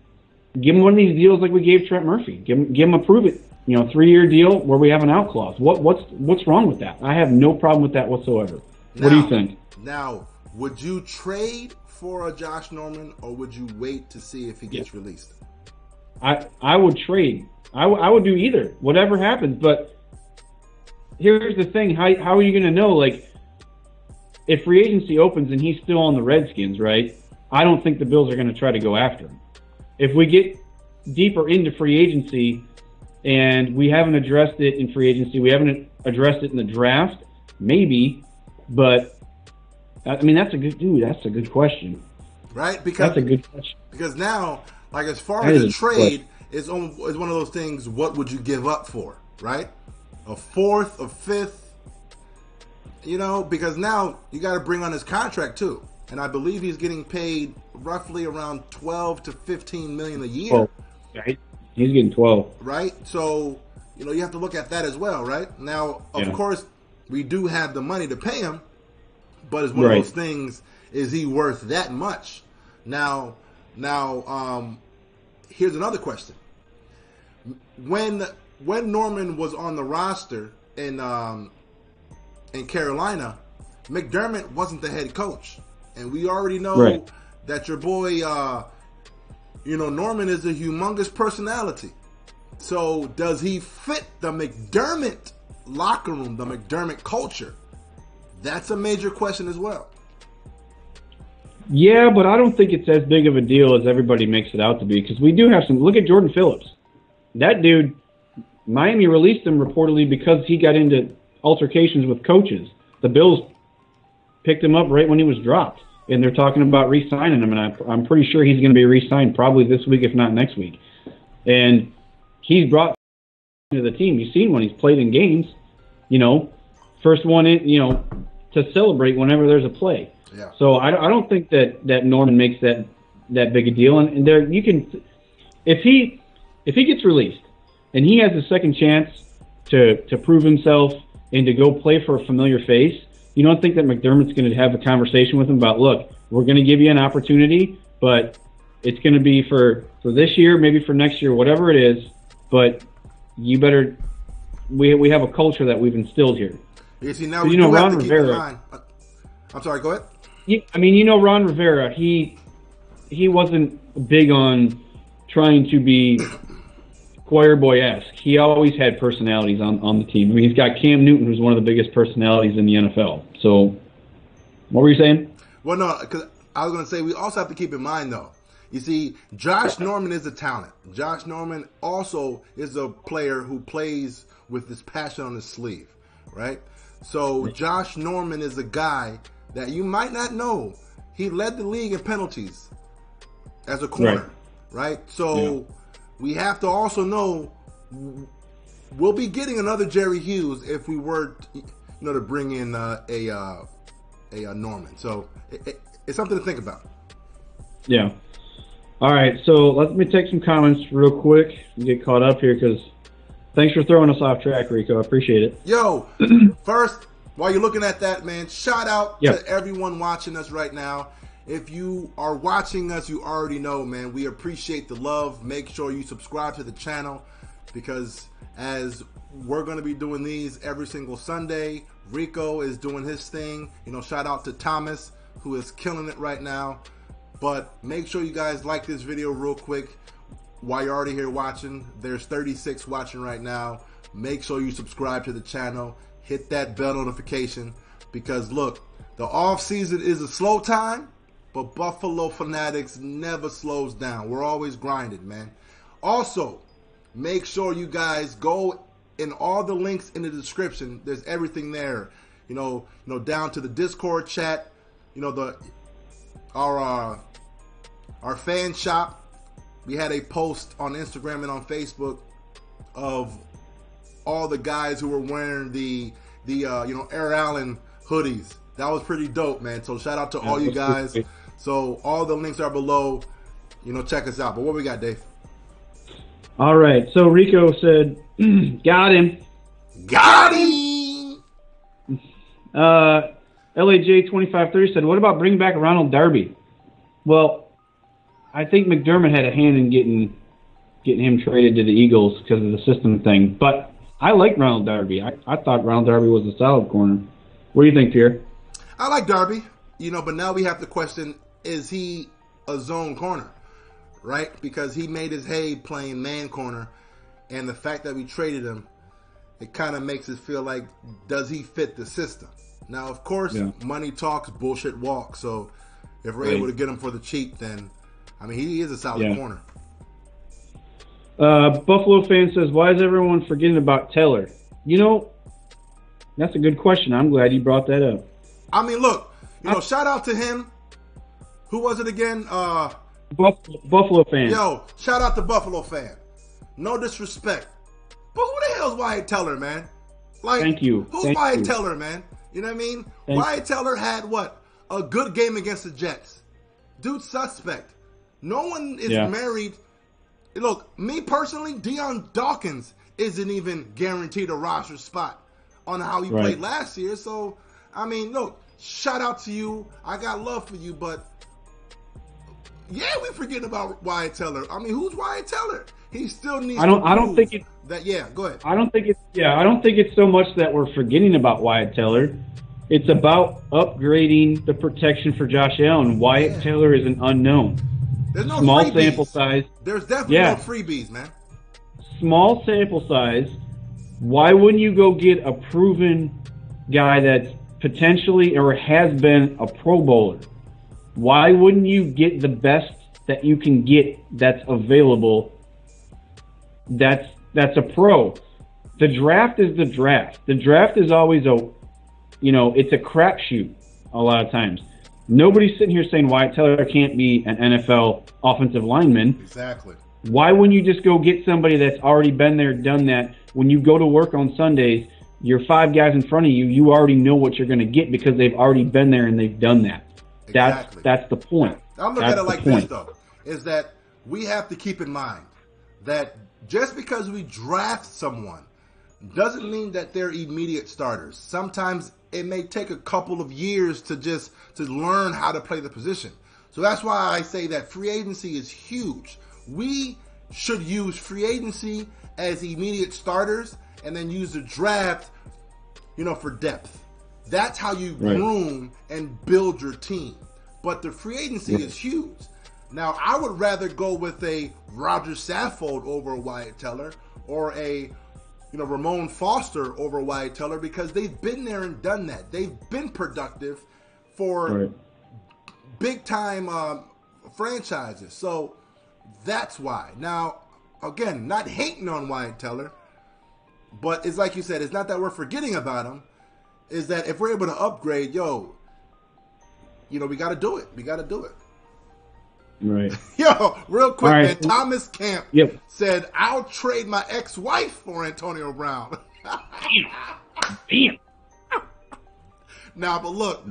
give him one of these deals like we gave Trent Murphy. Give him a prove it, 3-year deal where we have an out clause. What's wrong with that? I have no problem with that whatsoever. What do you think? Now, would you trade for a Josh Norman or would you wait to see if he gets released? I would trade. I would do either. Whatever happens. But here's the thing. How are you going to know? Like, if free agency opens and he's still on the Redskins, right, I don't think the Bills are going to try to go after him. If we get deeper into free agency and we haven't addressed it in free agency, we haven't addressed it in the draft, maybe. But I mean, that's a good question. Right? Because that's a good question. Because now, like, as far as a trade is one of those things, what would you give up for, right? A fourth, a fifth, because now you got to bring on his contract too. And I believe he's getting paid roughly around 12 to 15 million a year. Oh, right? He's getting 12. Right? So, you have to look at that as well, right? Now, of course, we do have the money to pay him, but it's one of those things, is he worth that much? Now, here's another question. When Norman was on the roster in Carolina, McDermott wasn't the head coach. And we already know that your boy, Norman is a humongous personality. So does he fit the McDermott locker room, the McDermott culture? That's a major question as well. Yeah, but I don't think it's as big of a deal as everybody makes it out to be, because we do have some. Look at Jordan Phillips. That dude, Miami released him reportedly because he got into altercations with coaches. The Bills picked him up right when he was dropped, and they're talking about re-signing him, and I'm pretty sure he's going to be re-signed probably this week, if not next week. And he's brought to the team. You've seen when he's played in games, first one in, to celebrate whenever there's a play. Yeah. So I don't think that Norman makes that big a deal. And there you can, if he gets released and he has a second chance to prove himself and to go play for a familiar face, you don't think that McDermott's going to have a conversation with him about, look, we're going to give you an opportunity, but it's going to be for this year, maybe for next year, whatever it is, but you better, we have a culture that we've instilled here. You see, now we do have to keep in mind. I'm sorry, go ahead. Ron Rivera, he wasn't big on trying to be choir boy-esque. He always had personalities on the team. I mean, he's got Cam Newton, who's one of the biggest personalities in the NFL. So, what were you saying? Well, no, because I was going to say we also have to keep in mind, though. You see, Josh Norman is a talent. Josh Norman also is a player who plays with this passion on his sleeve, right? So, Josh Norman is a guy that you might not know. He led the league in penalties as a corner, right? So we have to also know we'll be getting another Jerry Hughes if we were, to bring in a Norman. So it's something to think about. Yeah. All right, so let me take some comments real quick and get caught up here because thanks for throwing us off track, Rico. I appreciate it. Yo, first, while you're looking at that, man, shout out to everyone watching us right now. If you are watching us, you already know, man, we appreciate the love. Make sure you subscribe to the channel because as we're going to be doing these every single Sunday, Rico is doing his thing. Shout out to Thomas, who is killing it right now. But make sure you guys like this video real quick while you're already here watching. There's 36 watching right now. Make sure you subscribe to the channel. Hit that bell notification because, look, the off season is a slow time, but Buffalo Fanatics never slows down. We're always grinding, man. Also, make sure you guys go in all the links in the description. There's everything there. Down to the Discord chat, our fan shop. We had a post on Instagram and on Facebook of all the guys who were wearing the Air Allen hoodies. That was pretty dope, man. So shout out to all you guys. So all the links are below. Check us out. But what we got, Dave? All right. So Rico said, got him. Got him. LAJ2530 said, what about bringing back Ronald Darby? Well, I think McDermott had a hand in getting him traded to the Eagles because of the system thing. But I like Ronald Darby. I thought Ronald Darby was a solid corner. What do you think, Pierre? I like Darby, but now we have to question, is he a zone corner, right? Because he made his hay playing man corner, and the fact that we traded him, it kind of makes it feel like, does he fit the system? Now, of course, money talks, bullshit walks. So if we're able to get him for the cheap, then, he is a solid corner. Buffalo fan says, why is everyone forgetting about Teller? That's a good question. I'm glad you brought that up. Look, shout out to him. Who was it again? Buffalo fan. Yo, shout out to Buffalo fan. No disrespect. But who the hell is Wyatt Teller, man? Thank you. Who's Wyatt Teller, man? You know what I mean? Wyatt Teller had what? A good game against the Jets. Dude, suspect. No one is married. Look, me personally, Deion Dawkins isn't even guaranteed a roster spot on how he played last year. So, look, shout out to you. I got love for you, but yeah, we forgetting about Wyatt Teller. Who's Wyatt Teller? He still needs. I don't think it. That go ahead. I don't think it's so much that we're forgetting about Wyatt Teller. It's about upgrading the protection for Josh Allen. Wyatt Teller is an unknown. There's no small freebies. Sample size. There's definitely no freebies, man. Small sample size. Why wouldn't you go get a proven guy that's potentially or has been a Pro Bowler? Why wouldn't you get the best that you can get that's available? That's a pro. The draft is the draft. The draft is always it's a crapshoot a lot of times. Nobody's sitting here saying Wyatt Teller can't be an NFL offensive lineman. Exactly. Why wouldn't you just go get somebody that's already been there, done that? When you go to work on Sundays, your 5 guys in front of you, you already know what you're going to get because they've already been there and they've done that. Exactly. That's the point. I look at it like this, though, is that we have to keep in mind that just because we draft someone doesn't mean that they're immediate starters. Sometimes it may take a couple of years to learn how to play the position. So that's why I say that free agency is huge. We should use free agency as immediate starters and then use the draft, for depth. That's how you groom and build your team. But the free agency is huge. Now, I would rather go with a Roger Saffold over a Wyatt Teller or a Ramon Foster over Wyatt Teller because they've been there and done that. They've been productive for big-time franchises. So that's why. Now, again, not hating on Wyatt Teller, but it's like you said, it's not that we're forgetting about him. Is that if we're able to upgrade, we got to do it. We got to do it. Right. Yo, real All quick, man. right. Thomas Camp Yep. said, "I'll trade my ex-wife for Antonio Brown." Bam. Now, but look,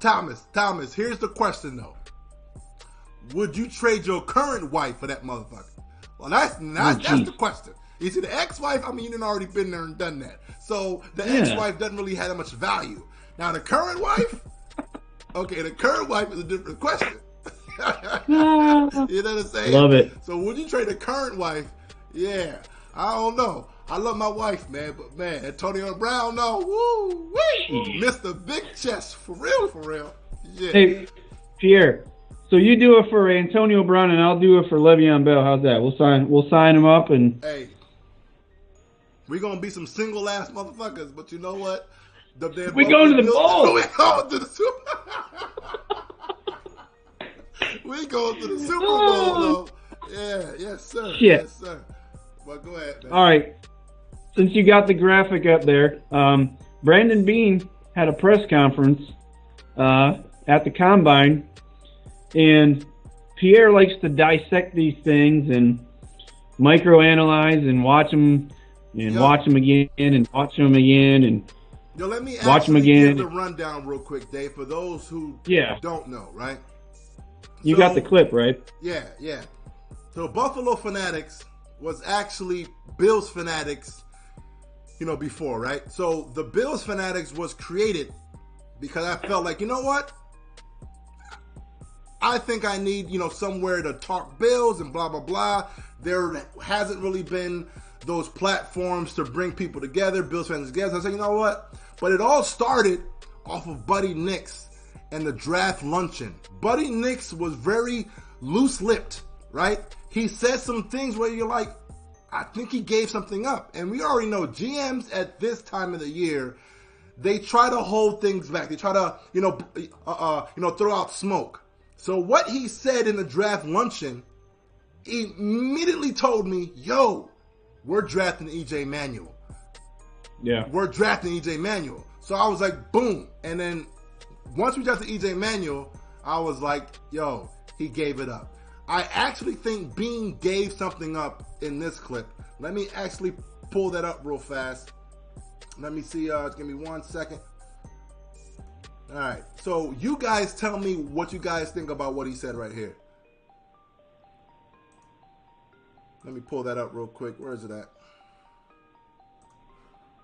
Thomas, here's the question though: would you trade your current wife for that motherfucker? Well, that's the question. You see, the ex-wife, I mean, you done already been there and done that. So the ex-wife doesn't really have that much value. Now, the current wife, okay, the current wife is a different question. You know what I'm saying? Love it. So would you trade the current wife? Yeah, I don't know. I love my wife, man, but man, Antonio Brown, no, woo, wee, Mr. Big Chest, for real. Yeah. Hey, Pierre. So you do it for Antonio Brown, and I'll do it for Le'Veon Bell. How's that? We'll sign him up, and hey, we're gonna be some single ass motherfuckers, but you know what? We going to the bowl. We going to the Super. We going to the Super Bowl, though. Yeah, yes, sir. Shit. Yes, sir. Well, go ahead, man. All right. Since you got the graphic up there, Brandon Beane had a press conference at the Combine, and Pierre likes to dissect these things and microanalyze and watch them and watch them again and watch them again and let me watch them actually again. give the rundown real quick, Dave, for those who don't know, right? You got the clip, right? Yeah. So Buffalo Fanatics was actually Bills Fanatics, before, right? So the Bills Fanatics was created because I felt like, you know what? I think I need, somewhere to talk Bills and blah, blah, blah. There hasn't really been those platforms to bring people together, Bills fans together. So I said, you know what? But it all started off of Buddy Nix and the draft luncheon. Buddy Nix was very loose-lipped, right? He said some things where you're like, I think he gave something up. And we already know GMs at this time of the year, they try to hold things back. They try to, throw out smoke. So what he said in the draft luncheon immediately told me, yo, we're drafting EJ Manuel. Yeah. We're drafting EJ Manuel. So I was like, boom. And then once we drafted EJ Manuel, I was like, yo, he gave it up. I actually think Beane gave something up in this clip. Let me actually pull that up real fast. Let me see. Give me 1 second. All right. So you guys tell me what you guys think about what he said right here. Let me pull that up real quick. Where is it at?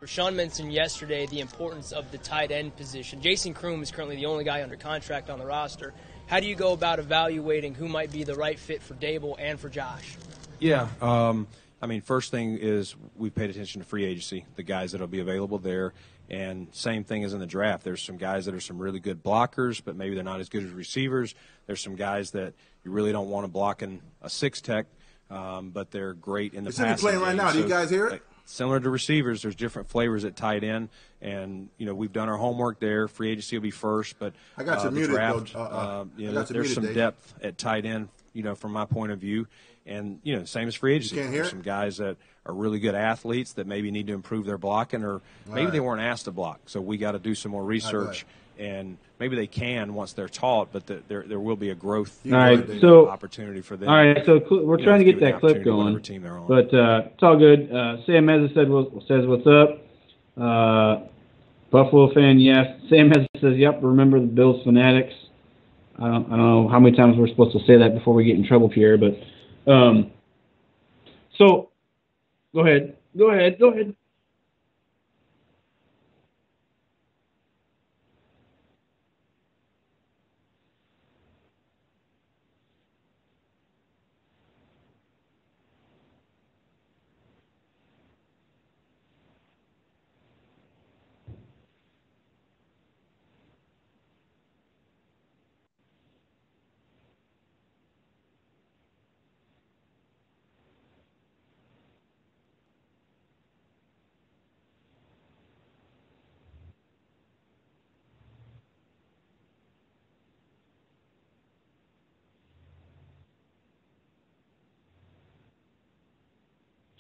Rashawn mentioned yesterday the importance of the tight end position. Jason Kroom is currently the only guy under contract on the roster. How do you go about evaluating who might be the right fit for Dable and for Josh? Yeah, first thing is we paid attention to free agency, the guys that will be available there, and same thing as in the draft. There's some guys that are some really good blockers, but maybe they're not as good as receivers. There's some guys that you really don't want to block in a six-tech, but they're great in the passing game. It's playing right now. Do you guys hear it? Similar to receivers, there's different flavors at tight end, and we've done our homework there. Free agency will be first, but I got you muted, draft, there's there's some depth at tight end, from my point of view, and same as free agency. There's some guys that are really good athletes that maybe need to improve their blocking, or maybe they weren't asked to block. So we got to do some more research, and maybe they can once they're taught, but there will be a growth opportunity for them. All right, so we're trying to get that clip going, but it's all good. Sam Meza says what's up. Buffalo fan, yes. Sam Meza says, yep, remember the Bills Fanatics. I don't know how many times we're supposed to say that before we get in trouble, Pierre, but so go ahead.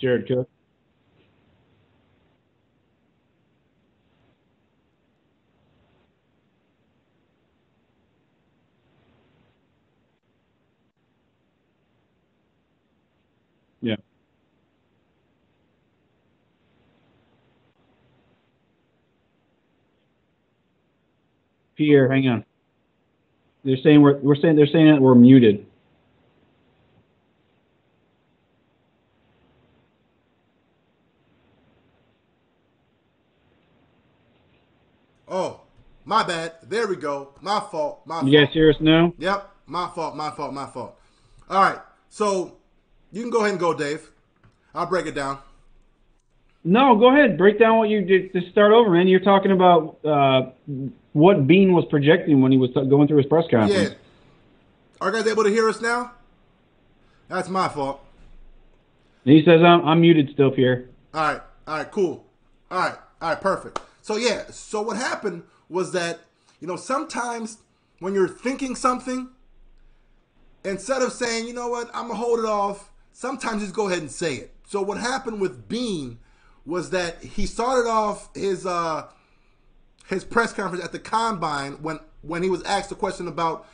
Jared Cook. Pierre, hang on. They're saying they're saying that we're muted. Oh, my bad. There we go. My fault. You guys hear us now? Yep. My fault. All right. So you can go ahead and go, Dave. I'll break it down. No, go ahead. Break down what you did to start over, man. You're talking about what Beane was projecting when he was going through his press conference. Yeah. Are you guys able to hear us now? That's my fault. And he says I'm muted still, Pierre. All right, cool. All right, perfect. So yeah, so what happened was that, sometimes when you're thinking something, instead of saying, you know what, I'm gonna hold it off, sometimes just go ahead and say it. So what happened with Beane was that he started off his press conference at the combine when he was asked a question about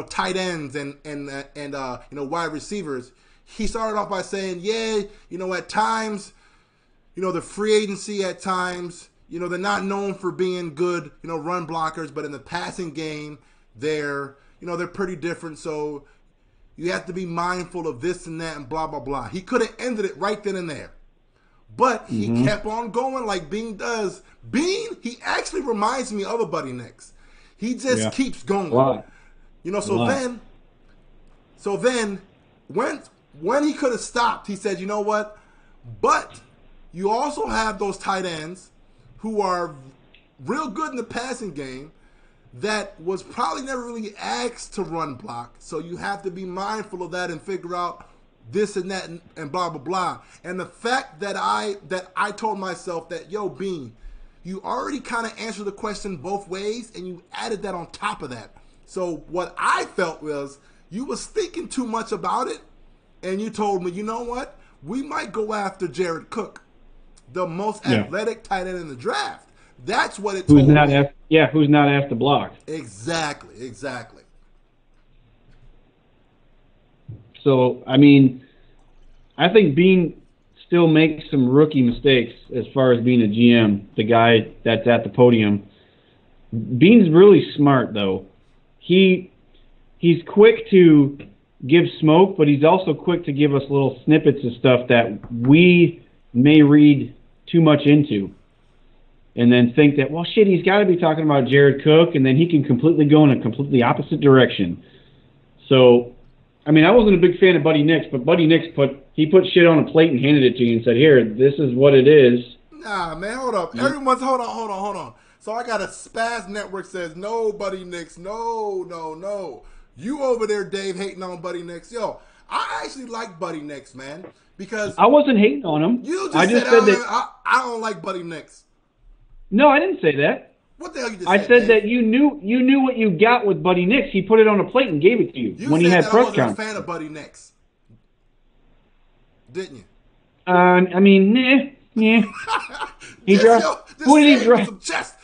tight ends and wide receivers. He started off by saying, at times, the free agency at times, they're not known for being good, run blockers, but in the passing game, they're pretty different. So you have to be mindful of this and that and blah, blah, blah. He could have ended it right then and there. But he kept on going like Beane does. Beane, he actually reminds me of a Buddy Nix. He just keeps going. Wow. So then when he could have stopped, he said, you know what? But you also have those tight ends who are real good in the passing game that was probably never really asked to run block. So you have to be mindful of that and figure out this and that and blah, blah, blah. And the fact that I told myself that, Beane, you already kind of answered the question both ways and you added that on top of that. So what I felt was you was thinking too much about it and you told me, you know what? We might go after Jared Cook, the most athletic tight end in the draft. That's what it told me. Who's not asked to block. Exactly. So, I mean, I think Beane still makes some rookie mistakes as far as being a GM, the guy that's at the podium. Beane's really smart, though. He's quick to give smoke, but he's also quick to give us little snippets of stuff that we may read too much into and then think that, well, shit, he's got to be talking about Jared Cook, and then he can completely go in a completely opposite direction. So, I mean, I wasn't a big fan of Buddy Nix, but Buddy Nix put shit on a plate and handed it to you and said, here, this is what it is. Nah, man, hold up. Everyone's, hold on. So I got a Spaz Network says, no, Buddy Nix, no. You over there, Dave, hating on Buddy Nix. Yo, I actually like Buddy Nix, man, because I wasn't hating on him. You just said that I don't like Buddy Nix. No, I didn't say that. What the hell you just said? I said Dave? that you knew what you got with Buddy Nix. He put it on a plate and gave it to you when he had press conference. You said I wasn't a fan of Buddy Nix, didn't you? I mean, nah. He dropped. Who did he drop? Some chest,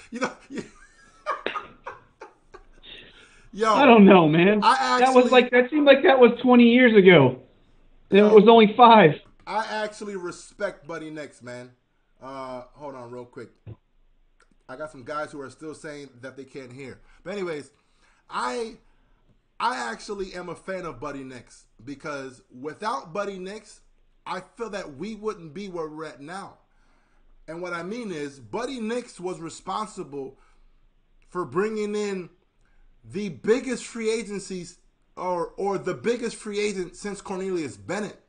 Yo, I don't know, man. That seemed like that was 20 years ago. And it was only 5. I actually respect Buddy Nix, man. Hold on real quick. I got some guys who are still saying that they can't hear. But anyways, I actually am a fan of Buddy Nix because without Buddy Nix, I feel that we wouldn't be where we're at now. And what I mean is Buddy Nix was responsible for bringing in the biggest free agencies or the biggest free agent since Cornelius Bennett.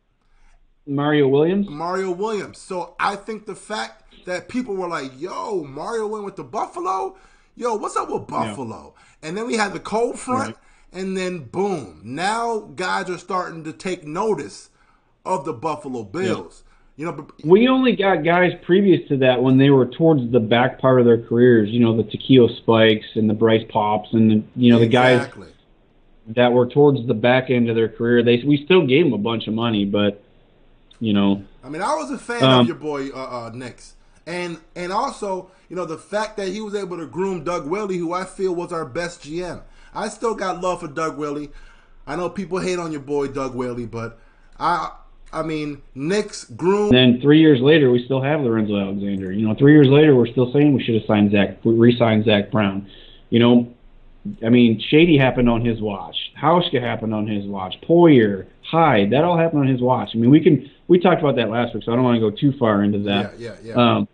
Mario Williams. So I think the fact that people were like, yo, Mario went with the Buffalo. Yo, what's up with Buffalo? Yeah. And then we had the cold front, and then boom. Now guys are starting to take notice of the Buffalo Bills. Yeah. We only got guys previous to that when they were towards the back part of their careers. The Takeo Spikes and the Bryce Pops and the guys that were towards the back end of their career. We still gave them a bunch of money, but I mean, I was a fan of your boy Nix, and also the fact that he was able to groom Doug Willie, who I feel was our best GM. I still got love for Doug Willie. I know people hate on your boy Doug Willie, but I mean, Nix groomed. And then 3 years later, we still have Lorenzo Alexander. 3 years later, we're still saying we should have re-signed Zach Brown. Shady happened on his watch. Hauschka happened on his watch. Poyer, Hyde, that all happened on his watch. We talked about that last week, so I don't want to go too far into that. Yeah.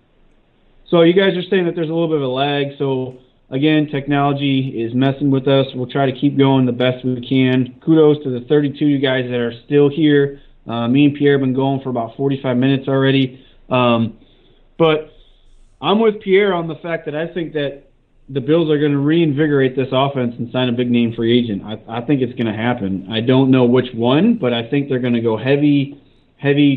So you guys are saying that there's a little bit of a lag. So, again, technology is messing with us. We'll try to keep going the best we can. Kudos to the 32 you guys that are still here. Me and Pierre have been going for about 45 minutes already. But I'm with Pierre on the fact that I think that the Bills are going to reinvigorate this offense and sign a big-name free agent. I think it's going to happen. I don't know which one, but I think they're going to go heavy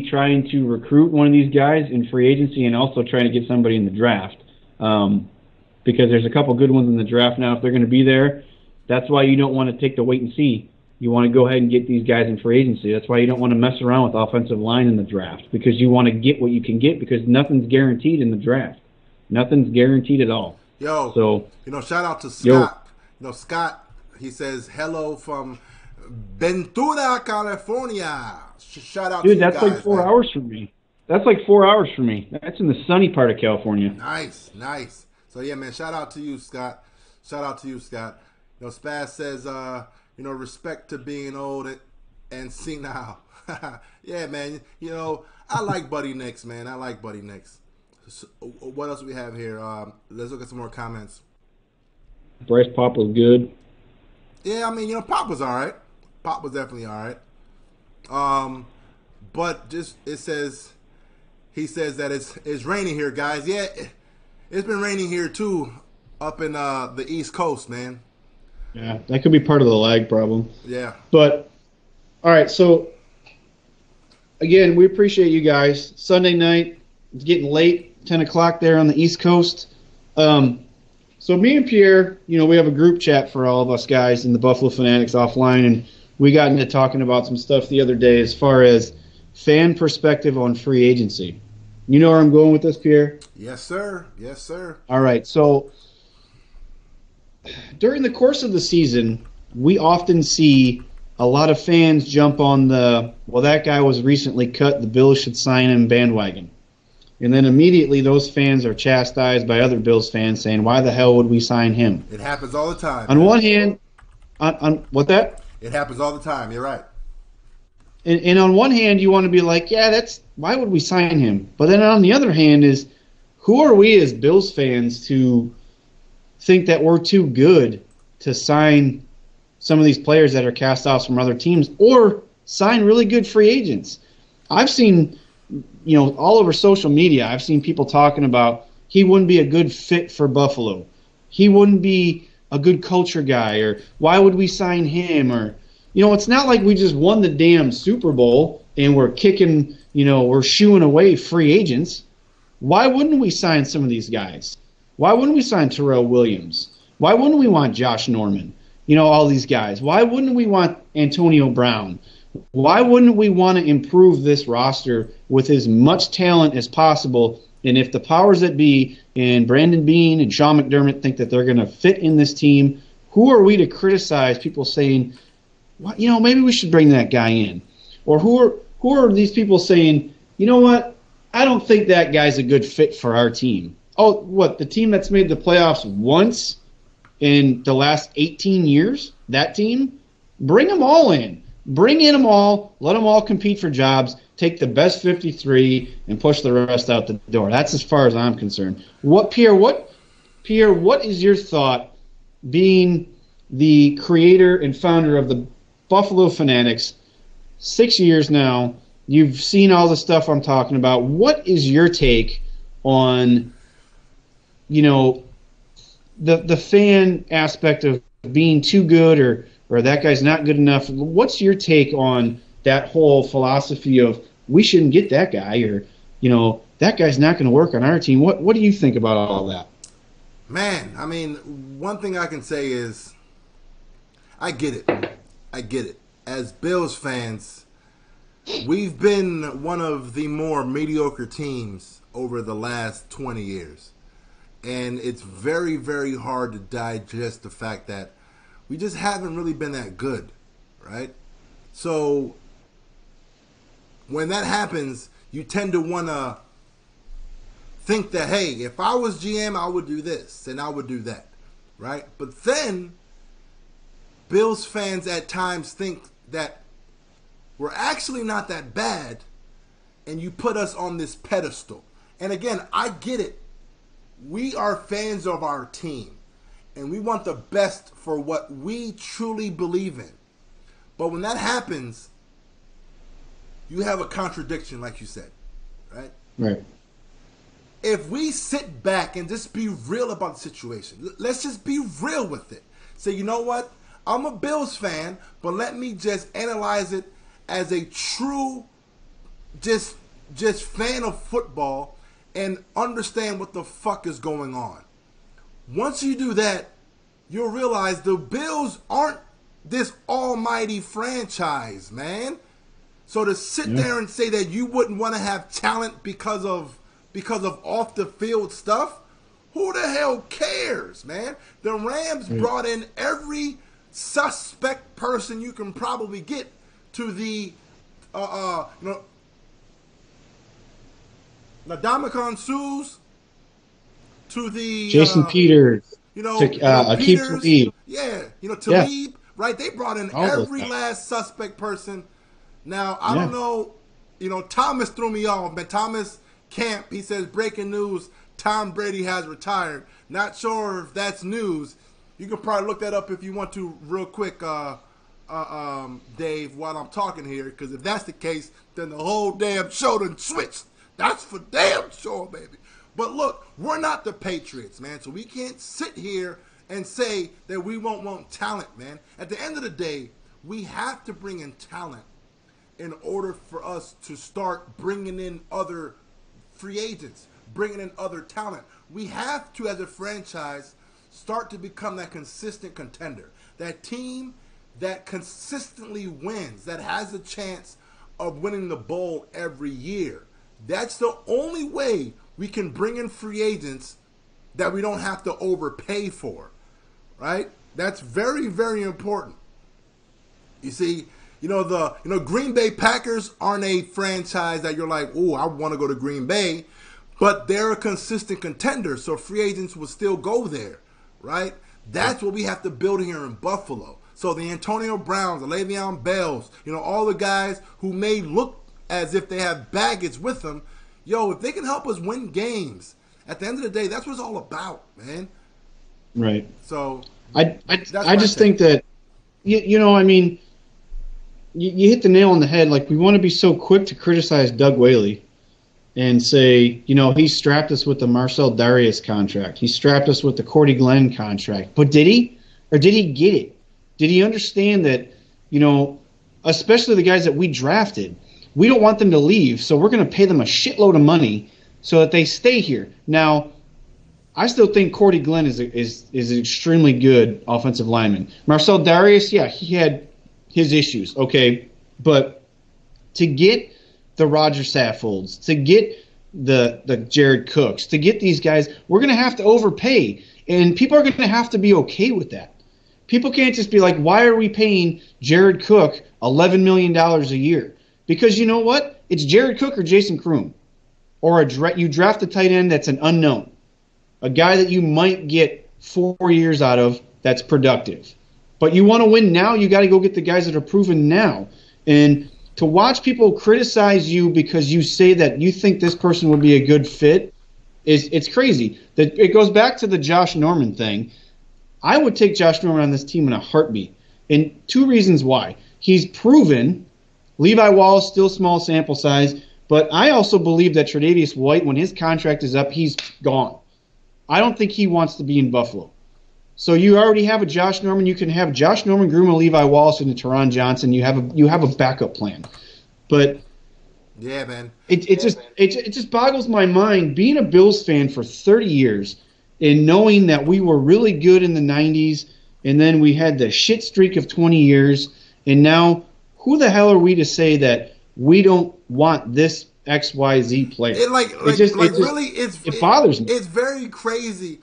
trying to recruit one of these guys in free agency and also trying to get somebody in the draft. Because there's a couple good ones in the draft now if they're going to be there. That's why you don't want to take the wait and see. You want to go ahead and get these guys in free agency. That's why you don't want to mess around with offensive line in the draft, because you want to get what you can get, because nothing's guaranteed in the draft. Nothing's guaranteed at all. Shout out to Scott. Scott, he says, hello from Ventura, California. Shout out to you guys. Dude, that's like 4 hours from me. That's in the sunny part of California. Nice. So, yeah, man, shout out to you, Scott. Spaz says, respect to being old and senile. Yeah, man. I like Buddy Nix, man. So, what else do we have here? Let's look at some more comments. Bryce Pop was good. Yeah, Pop was all right. Pop was definitely all right. But he says that it's raining here, guys. Yeah, it's been raining here too, up in the East Coast, man. Yeah, that could be part of the lag problem. Yeah. But all right, so again, we appreciate you guys. Sunday night, it's getting late, 10 o'clock there on the East Coast. So me and Pierre, we have a group chat for all of us guys in the Buffalo Fanatics offline, and we got into talking about some stuff the other day as far as fan perspective on free agency. You know where I'm going with this, Pierre? Yes, sir. All right, so during the course of the season, we often see a lot of fans jump on that guy was recently cut, the Bills should sign him bandwagon. And then immediately those fans are chastised by other Bills fans saying, why the hell would we sign him? It happens all the time. On one hand, on what that? It happens all the time. You're right. And on one hand, you want to be like, yeah, why would we sign him? But then on the other hand is, who are we as Bills fans to think that we're too good to sign some of these players that are cast-offs from other teams or sign really good free agents? I've seen, all over social media, I've seen people talking about he wouldn't be a good fit for Buffalo. He wouldn't be a good culture guy, or why would we sign him? Or, it's not like we just won the damn Super Bowl and we're kicking, we're shooing away free agents. Why wouldn't we sign some of these guys? Why wouldn't we sign Terrell Williams? Why wouldn't we want Josh Norman? All these guys. Why wouldn't we want Antonio Brown? Why wouldn't we want to improve this roster with as much talent as possible? And if the powers that be and Brandon Beane and Sean McDermott think that they're going to fit in this team, who are we to criticize people saying, well, maybe we should bring that guy in? Or who are these people saying, you know what, I don't think that guy's a good fit for our team? Oh, what, the team that's made the playoffs once in the last 18 years, that team? Bring them all in. Bring in them all. Let them all compete for jobs. Take the best 53 and push the rest out the door. That's as far as I'm concerned. Pierre, what is your thought, being the creator and founder of the Buffalo Fanatics, 6 years now? You've seen all the stuff I'm talking about. What is your take on, the fan aspect of being too good or that guy's not good enough? What's your take on that whole philosophy of we shouldn't get that guy, or, that guy's not going to work on our team? What do you think about all that? Man, one thing I can say is I get it. As Bills fans, we've been one of the more mediocre teams over the last 20 years. And it's very, very hard to digest the fact that we just haven't really been that good, right? So when that happens, you tend to want to think that, hey, if I was GM, I would do this and I would do that. right? But then Bills fans at times think that we're actually not that bad, and you put us on this pedestal. And again, I get it. We are fans of our team, and we want the best for what we truly believe in. But when that happens, you have a contradiction, like you said, right? Right. If we sit back and just be real about the situation, let's just be real with it. Say, you know what? I'm a Bills fan, but let me just analyze it as a true just fan of football and understand what the fuck is going on. Once you do that, you'll realize the Bills aren't this almighty franchise, man. So to sit there and say that you wouldn't want to have talent because of off the field stuff, who the hell cares, man? The Rams brought in every suspect person you can probably get to the Ndamukong Suh's, to the Jason Peters, to Akeem Peters, Talib. Talib, right? They brought in every last suspect person. Now I don't know, Thomas threw me off, but Thomas Camp, he says breaking news: Tom Brady has retired. Not sure if that's news. You can probably look that up if you want to, real quick, Dave, while I'm talking here. Because if that's the case, then the whole damn show done switched. That's for damn sure, baby. But look, we're not the Patriots, man. So we can't sit here and say that we won't want talent, man. At the end of the day, we have to bring in talent in order for us to start bringing in other free agents, bringing in other talent. We have to, as a franchise, start to become that consistent contender, that team that consistently wins, that has a chance of winning the bowl every year. That's the only way we can bring in free agents that we don't have to overpay for, right? That's very, very important. You see, Green Bay Packers aren't a franchise that you're like, oh, I want to go to Green Bay, but they're a consistent contender, so free agents will still go there, right? That's what we have to build here in Buffalo. So the Antonio Browns, the Le'Veon Bells, all the guys who may look as if they have baggage with them, if they can help us win games, at the end of the day, that's what it's all about, man. Right. So I just think that, you hit the nail on the head. Like, we want to be so quick to criticize Doug Whaley and say, he strapped us with the Marcel Darius contract. He strapped us with the Cordy Glenn contract. But did he? Or did he get it? Did he understand that, especially the guys that we drafted, we don't want them to leave, so we're going to pay them a shitload of money so that they stay here. Now, I still think Cordy Glenn is an extremely good offensive lineman. Marcel Darius, he had his issues, okay? But to get the Roger Saffolds, to get the Jared Cooks, to get these guys, we're going to have to overpay. And people are going to have to be okay with that. People can't just be like, why are we paying Jared Cook $11 million a year? Because you know what? It's Jared Cook or Jason Kroom. Or you draft a tight end that's an unknown. A guy that you might get 4 years out of that's productive. But you want to win now, you got to go get the guys that are proven now. And to watch people criticize you because you say that you think this person would be a good fit, it's crazy. It goes back to the Josh Norman thing. I would take Josh Norman on this team in a heartbeat. And 2 reasons why. He's proven. Levi Wallace, still small sample size. But I also believe that Tre'Davious White, when his contract is up, he's gone. I don't think he wants to be in Buffalo. So you already have a Josh Norman. You can have Josh Norman, groom a Levi Wallace, and a Teron Johnson. You have a backup plan. But yeah, man, it just boggles my mind being a Bills fan for 30 years and knowing that we were really good in the 90s, and then we had the shit streak of 20 years, and now who the hell are we to say that we don't want this XYZ player? It bothers me. It's very crazy.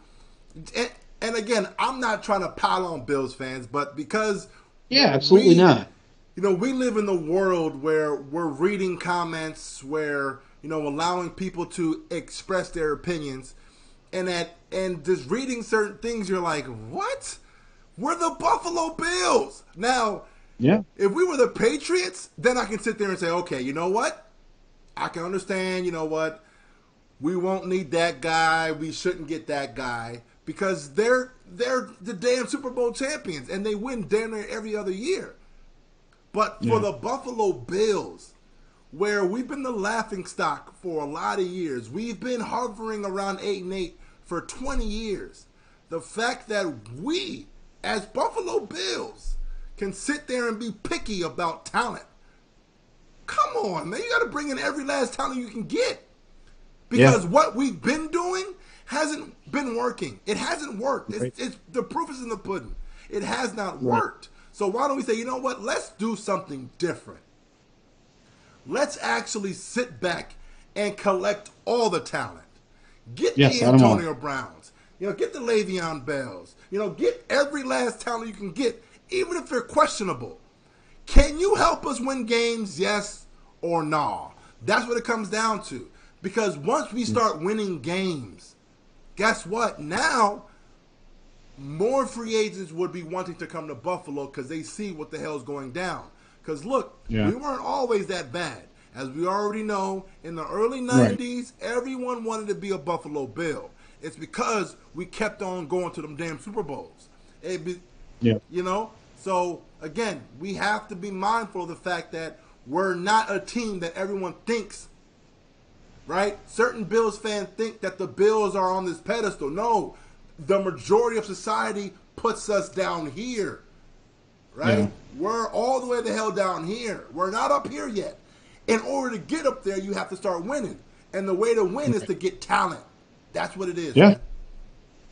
And again, I'm not trying to pile on Bills fans, but because absolutely not. We live in the world where we're reading comments, where allowing people to express their opinions. and just reading certain things, you're like, what? We're the Buffalo Bills. Now, yeah, if we were the Patriots, then I can sit there and say, okay, you know what? I can understand, you know what? We won't need that guy. We shouldn't get that guy because they're the damn Super Bowl champions and they win damn near every other year. But for the Buffalo Bills, where we've been the laughingstock for a lot of years, we've been hovering around 8-8 for 20 years. The fact that we, as Buffalo Bills, can sit there and be picky about talent. Come on, man. You got to bring in every last talent you can get. Because what we've been doing hasn't been working. It hasn't worked. It's the proof is in the pudding. It has not worked. So why don't we say, you know what? Let's do something different. Let's actually sit back and collect all the talent. Get the Antonio Browns. Get the Le'Veon Bells. Get every last talent you can get, even if they're questionable. Can you help us win games? Yes or no? That's what it comes down to. Because once we start winning games, guess what? Now, more free agents would be wanting to come to Buffalo because they see what the hell's going down. Because, look, we weren't always that bad. As we already know, in the early 90s, everyone wanted to be a Buffalo Bill. It's because we kept on going to them damn Super Bowls. So, again, we have to be mindful of the fact that we're not a team that everyone thinks, right? Certain Bills fans think that the Bills are on this pedestal. No, the majority of society puts us down here, right? Yeah. We're all the way the hell down here. We're not up here yet. In order to get up there, you have to start winning. And the way to win is to get talent. That's what it is. Yeah. Man.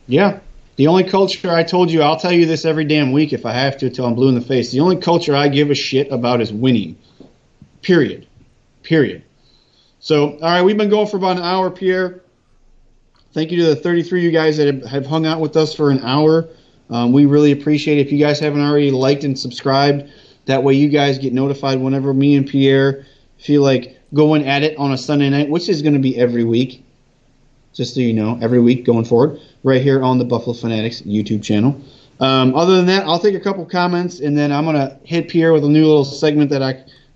Yeah. The only culture, I told you, I'll tell you this every damn week if I have to until I'm blue in the face. The only culture I give a shit about is winning. Period. So, all right, we've been going for about an hour, Pierre. Thank you to the 33 of you guys that have hung out with us for an hour. We really appreciate it. If you guys haven't already liked and subscribed, that way you guys get notified whenever me and Pierre feel like going at it on a Sunday night, which is going to be every week, just so you know, every week going forward, right here on the Buffalo Fanatics YouTube channel. Other than that, I'll take a couple comments, and then I'm going to hit Pierre with a new little segment that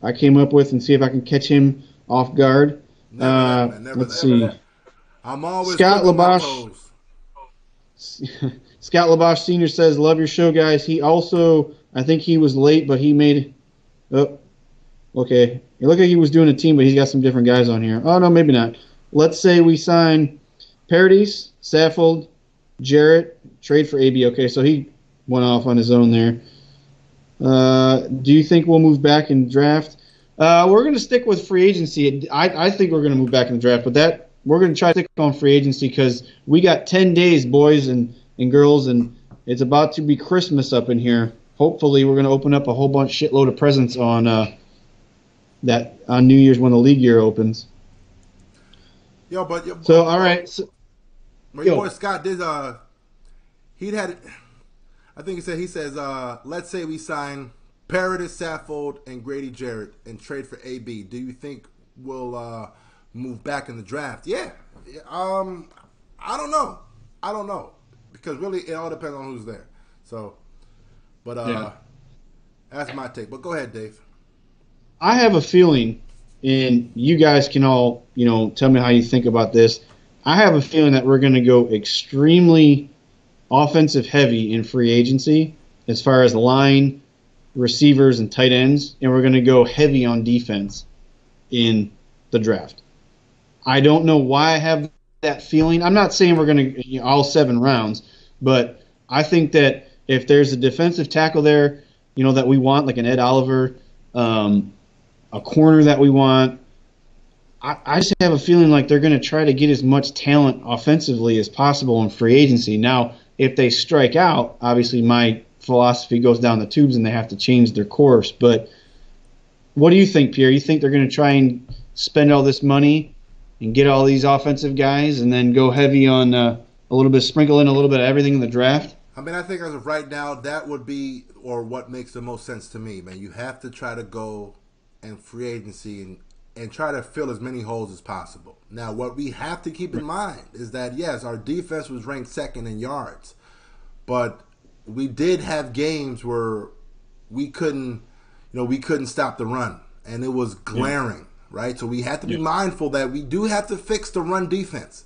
I came up with and see if I can catch him off guard. Let's see. I'm always Scott Labosh. Scott Labosh Sr. says, love your show, guys. He also, I think he was late, but he made... Oh, okay. It looked like he was doing a team, but he's got some different guys on here. Oh, no, maybe not. Let's say we sign Paradis, Saffold, Jarrett, trade for AB. Okay, so he went off on his own there. Do you think we'll move back in draft? We're going to stick with free agency. I think we're going to move back in the draft, but we're going to try to stick on free agency because we got 10 days, boys and girls, and it's about to be Christmas up in here. Hopefully, we're going to open up a whole shitload of presents on New Year's when the league year opens. All right. So, your boy Scott did. He'd had. I think he says. Let's say we sign Paradis, Saffold, and Grady Jarrett and trade for AB. Do you think we'll move back in the draft? Yeah. I don't know because really it all depends on who's there. So, but that's my take. But go ahead, Dave. I have a feeling, and you guys can all, tell me how you think about this. I have a feeling that we're going to go extremely offensive heavy in free agency as far as line, receivers, and tight ends, and we're going to go heavy on defense in the draft. I don't know why I have that feeling. I'm not saying we're going to all 7 rounds, but I think that if there's a defensive tackle there, that we want, like an Ed Oliver, a corner that we want, I just have a feeling like they're going to try to get as much talent offensively as possible in free agency. Now, if they strike out, obviously my philosophy goes down the tubes and they have to change their course. But what do you think, Pierre? You think they're going to try and spend all this money and get all these offensive guys and then go heavy on a little bit, sprinkle in a little bit of everything in the draft? I mean, I think as of right now, that would be, or what makes the most sense to me, man. You have to try to go and free agency and and try to fill as many holes as possible. Now, what we have to keep in mind is that, yes, our defense was ranked second in yards, but we did have games where we couldn't stop the run, and it was glaring, right? So we have to be mindful that we do have to fix the run defense.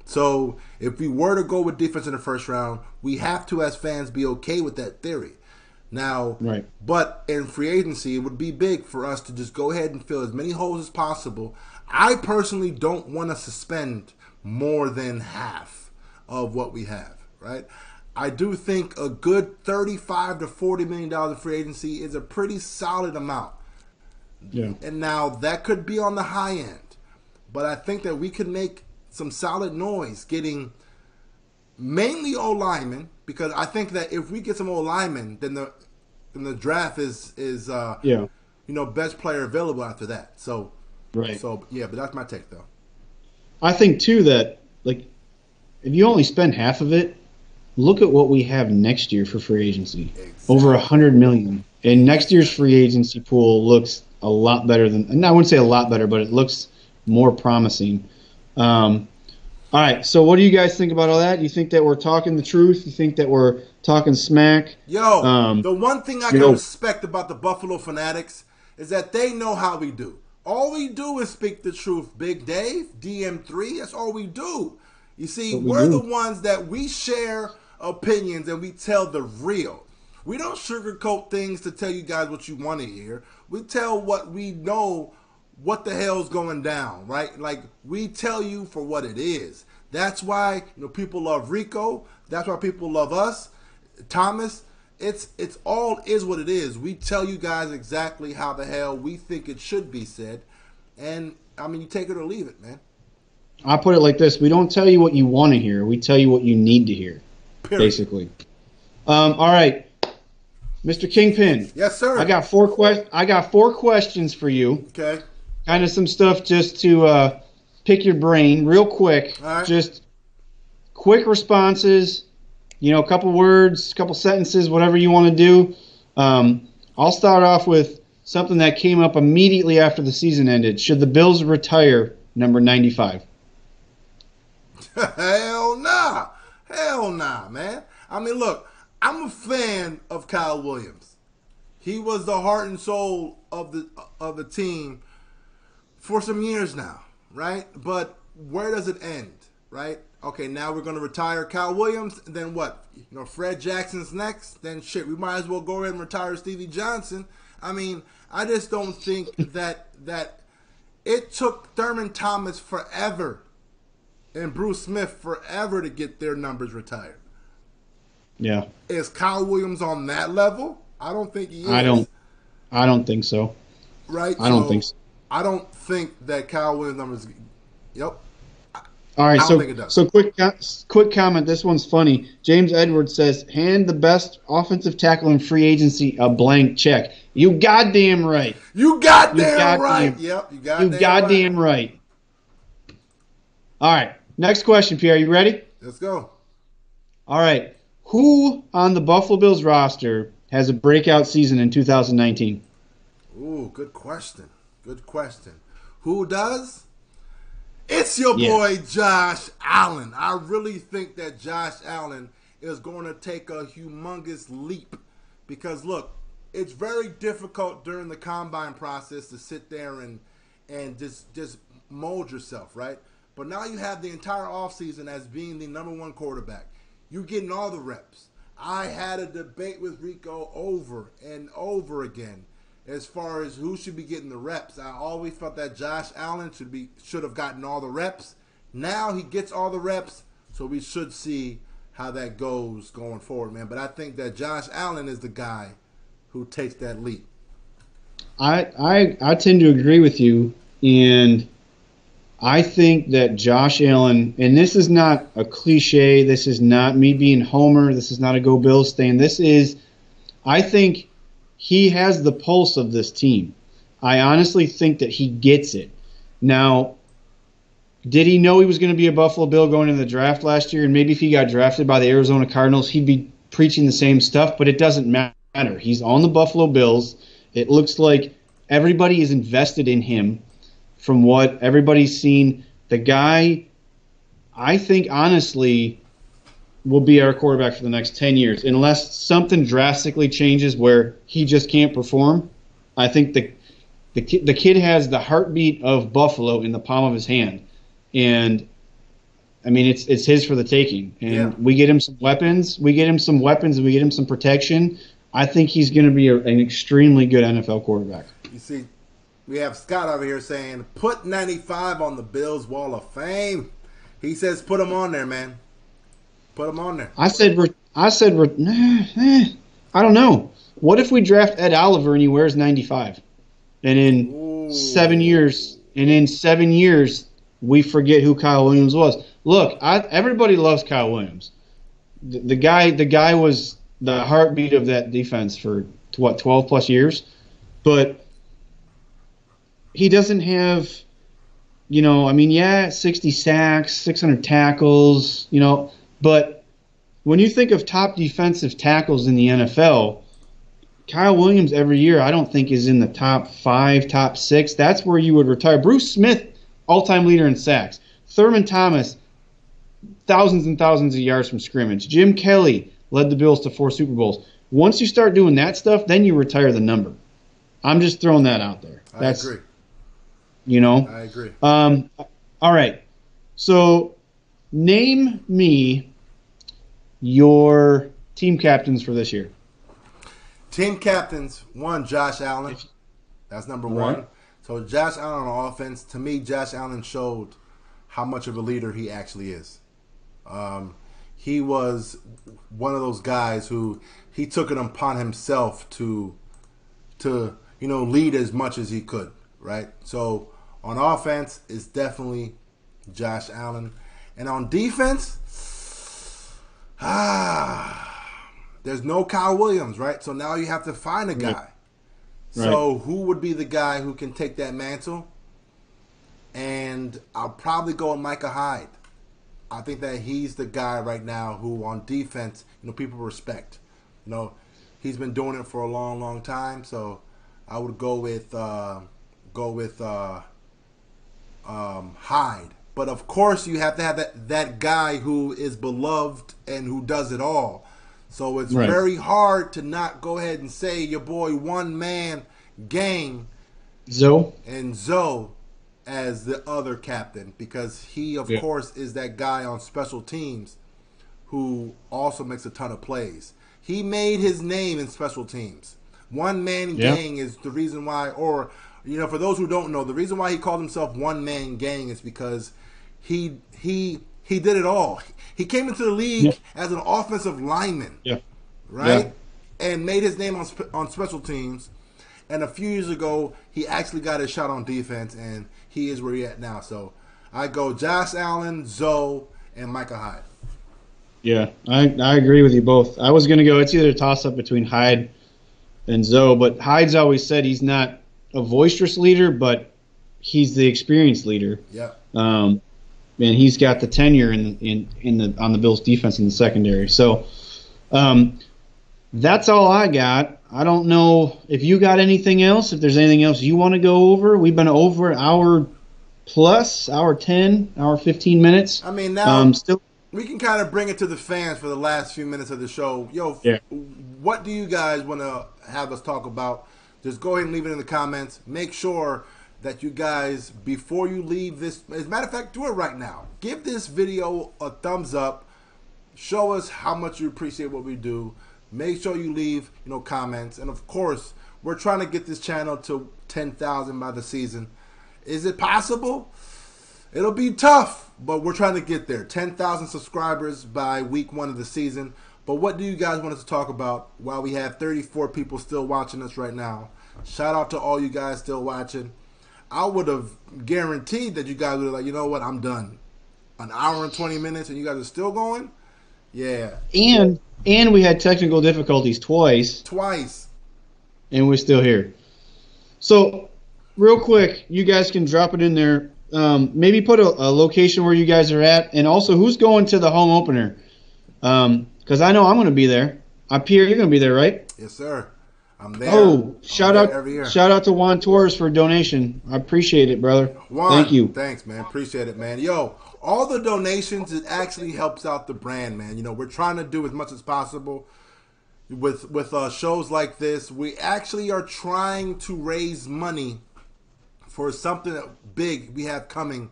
So if we were to go with defense in the first round, we have to, as fans, be okay with that theory. Now, but in free agency, it would be big for us to just go ahead and fill as many holes as possible. I personally don't want to suspend more than half of what we have, right? I do think a good $35 to $40 million in free agency is a pretty solid amount. Yeah. And now that could be on the high end, but I think that we could make some solid noise getting mainly O-linemen, because I think that if we get some O-linemen, then the draft is best player available after that. So but that's my take though. I think too that if you only spend half of it, look at what we have next year for free agency. Exactly. Over $100 million. And next year's free agency pool looks a lot better than, and I wouldn't say a lot better, but it looks more promising. All right, so what do you guys think about all that? You think that we're talking the truth? You think that we're talking smack? The one thing I can respect about the Buffalo Fanatics is that they know how we do. All we do is speak the truth. Big Dave, DM3, that's all we do. You see, we're the ones that we share opinions and we tell the real. We don't sugarcoat things to tell you guys what you want to hear. We tell what we know, what the hell's going down, right? Like, we tell you for what it is. That's why people love Rico. That's why people love us. Thomas, it's all is what it is. We tell you guys exactly how the hell we think it should be said. And, I mean, you take it or leave it, man. I put it like this. We don't tell you what you want to hear. We tell you what you need to hear, basically. All right. Mr. Kingpin. Yes, sir. I got four questions for you. Okay. Kind of some stuff just to pick your brain real quick. All right. Just quick responses, a couple words, a couple sentences, whatever you want to do. I'll start off with something that came up immediately after the season ended. Should the Bills retire number 95? Hell nah, man. I mean, look, I'm a fan of Kyle Williams. He was the heart and soul of the team for some years now, right? But where does it end, right? Okay, now we're going to retire Kyle Williams. Then what? Fred Jackson's next. Then shit, we might as well go ahead and retire Stevie Johnson. I mean, I just don't think that it took Thurman Thomas forever and Bruce Smith forever to get their numbers retired. Yeah. Is Kyle Williams on that level? I don't think he is. I don't think so. Right? I don't think so. I don't think that Kyle Williams numbers. Yep. All right. So quick comment. This one's funny. James Edwards says, "Hand the best offensive tackle in free agency a blank check." You goddamn right. You goddamn right. Yep. You goddamn right. All right. Next question, Pierre. You ready? Let's go. All right. Who on the Buffalo Bills roster has a breakout season in 2019? Ooh, good question. Good question. Who does? It's your boy Josh Allen. I really think that Josh Allen is going to take a humongous leap because, look, it's very difficult during the combine process to sit there and just mold yourself, right? But now you have the entire offseason as being the number one quarterback. You're getting all the reps. I had a debate with Rico over and over again as far as who should be getting the reps. I always felt that Josh Allen should have gotten all the reps. Now he gets all the reps, so we should see how that goes going forward, man. But I think that Josh Allen is the guy who takes that leap. I tend to agree with you, and I think that Josh Allen, and this is not a cliche, this is not me being Homer, this is not a Go Bills thing, I think he has the pulse of this team. I honestly think that he gets it. Now, did he know he was going to be a Buffalo Bill going into the draft last year? And maybe if he got drafted by the Arizona Cardinals, he'd be preaching the same stuff, but it doesn't matter. He's on the Buffalo Bills. It looks like everybody is invested in him. from what everybody's seen. The guy, I think, honestly, will be our quarterback for the next 10 years. Unless something drastically changes where he just can't perform, I think the kid has the heartbeat of Buffalo in the palm of his hand. And, I mean, it's his for the taking. And we get him some weapons. And we get him some protection. I think he's going to be an extremely good NFL quarterback. You see, we have Scott over here saying, put 95 on the Bills Wall of Fame. He says, put him on there, man. Put him on there. I said, I don't know. What if we draft Ed Oliver and he wears 95? And in 7 years, we forget who Kyle Williams was. Look, everybody loves Kyle Williams. The guy was the heartbeat of that defense for 12 plus years, but he doesn't have, 60 sacks, 600 tackles, but when you think of top defensive tackles in the NFL, Kyle Williams every year I don't think is in the top 5, top 6. That's where you would retire. Bruce Smith, all-time leader in sacks. Thurman Thomas, thousands and thousands of yards from scrimmage. Jim Kelly led the Bills to 4 Super Bowls. Once you start doing that stuff, then you retire the number. I'm just throwing that out there. I agree. I agree. All right. So name me your team captains for this year. Team captains, 1, Josh Allen. That's number 1. Right. So Josh Allen on offense, to me, Josh Allen showed how much of a leader he actually is. He was one of those guys who he took it upon himself to lead as much as he could, right? So on offense, it's definitely Josh Allen. And on defense, there's no Kyle Williams, right? So now you have to find a guy. Right. So who would be the guy who can take that mantle? And I'll probably go with Micah Hyde. I think that he's the guy right now who on defense, people respect. He's been doing it for a long, long time. So I would go with Hyde. But of course, you have to have that guy who is beloved and who does it all. So it's very hard to not go ahead and say your boy one man gang, Zoe as the other captain, because he, of course, is that guy on special teams who also makes a ton of plays. He made his name in special teams. One man gang is the reason why, or for those who don't know, the reason why he called himself one man gang is because he did it all. He came into the league as an offensive lineman, right, and made his name on special teams. And a few years ago, he actually got his shot on defense, and he is where he's at now. So I go Josh Allen, Zoe, and Micah Hyde. Yeah, I agree with you both. I was going to go, it's either a toss-up between Hyde and Zoe, but Hyde's always said he's not a boisterous leader, but he's the experienced leader. Yeah. And he's got the tenure on the Bills' defense in the secondary. So that's all I got. I don't know if you got anything else, if there's anything else you want to go over. We've been over an hour plus, hour 10, hour 15 minutes. I mean, now we can kind of bring it to the fans for the last few minutes of the show. What do you guys want to have us talk about? Just go ahead and leave it in the comments. Make sure that you guys, before you leave this, as a matter of fact, do it right now. Give this video a thumbs up. Show us how much you appreciate what we do. Make sure you leave, comments. And of course, we're trying to get this channel to 10,000 by the season. Is it possible? It'll be tough, but we're trying to get there. 10,000 subscribers by week 1 of the season. But what do you guys want us to talk about while we have 34 people still watching us right now? Shout out to all you guys still watching. I would have guaranteed that you guys would have like, you know what, I'm done. An hour and 20 minutes and you guys are still going? Yeah. And we had technical difficulties twice. And we're still here. So, real quick, you guys can drop it in there. Maybe put a location where you guys are at. And also, who's going to the home opener? Because I know I'm going to be there. Up here, you're going to be there, right? Yes, sir. I'm there. Oh, shout out every year. Shout out to Juan Torres for a donation. I appreciate it, brother. Juan, thank you. Thanks, man. Appreciate it, man. Yo, all the donations, it actually helps out the brand, man. You know, we're trying to do as much as possible with shows like this. We actually are trying to raise money for something big we have coming,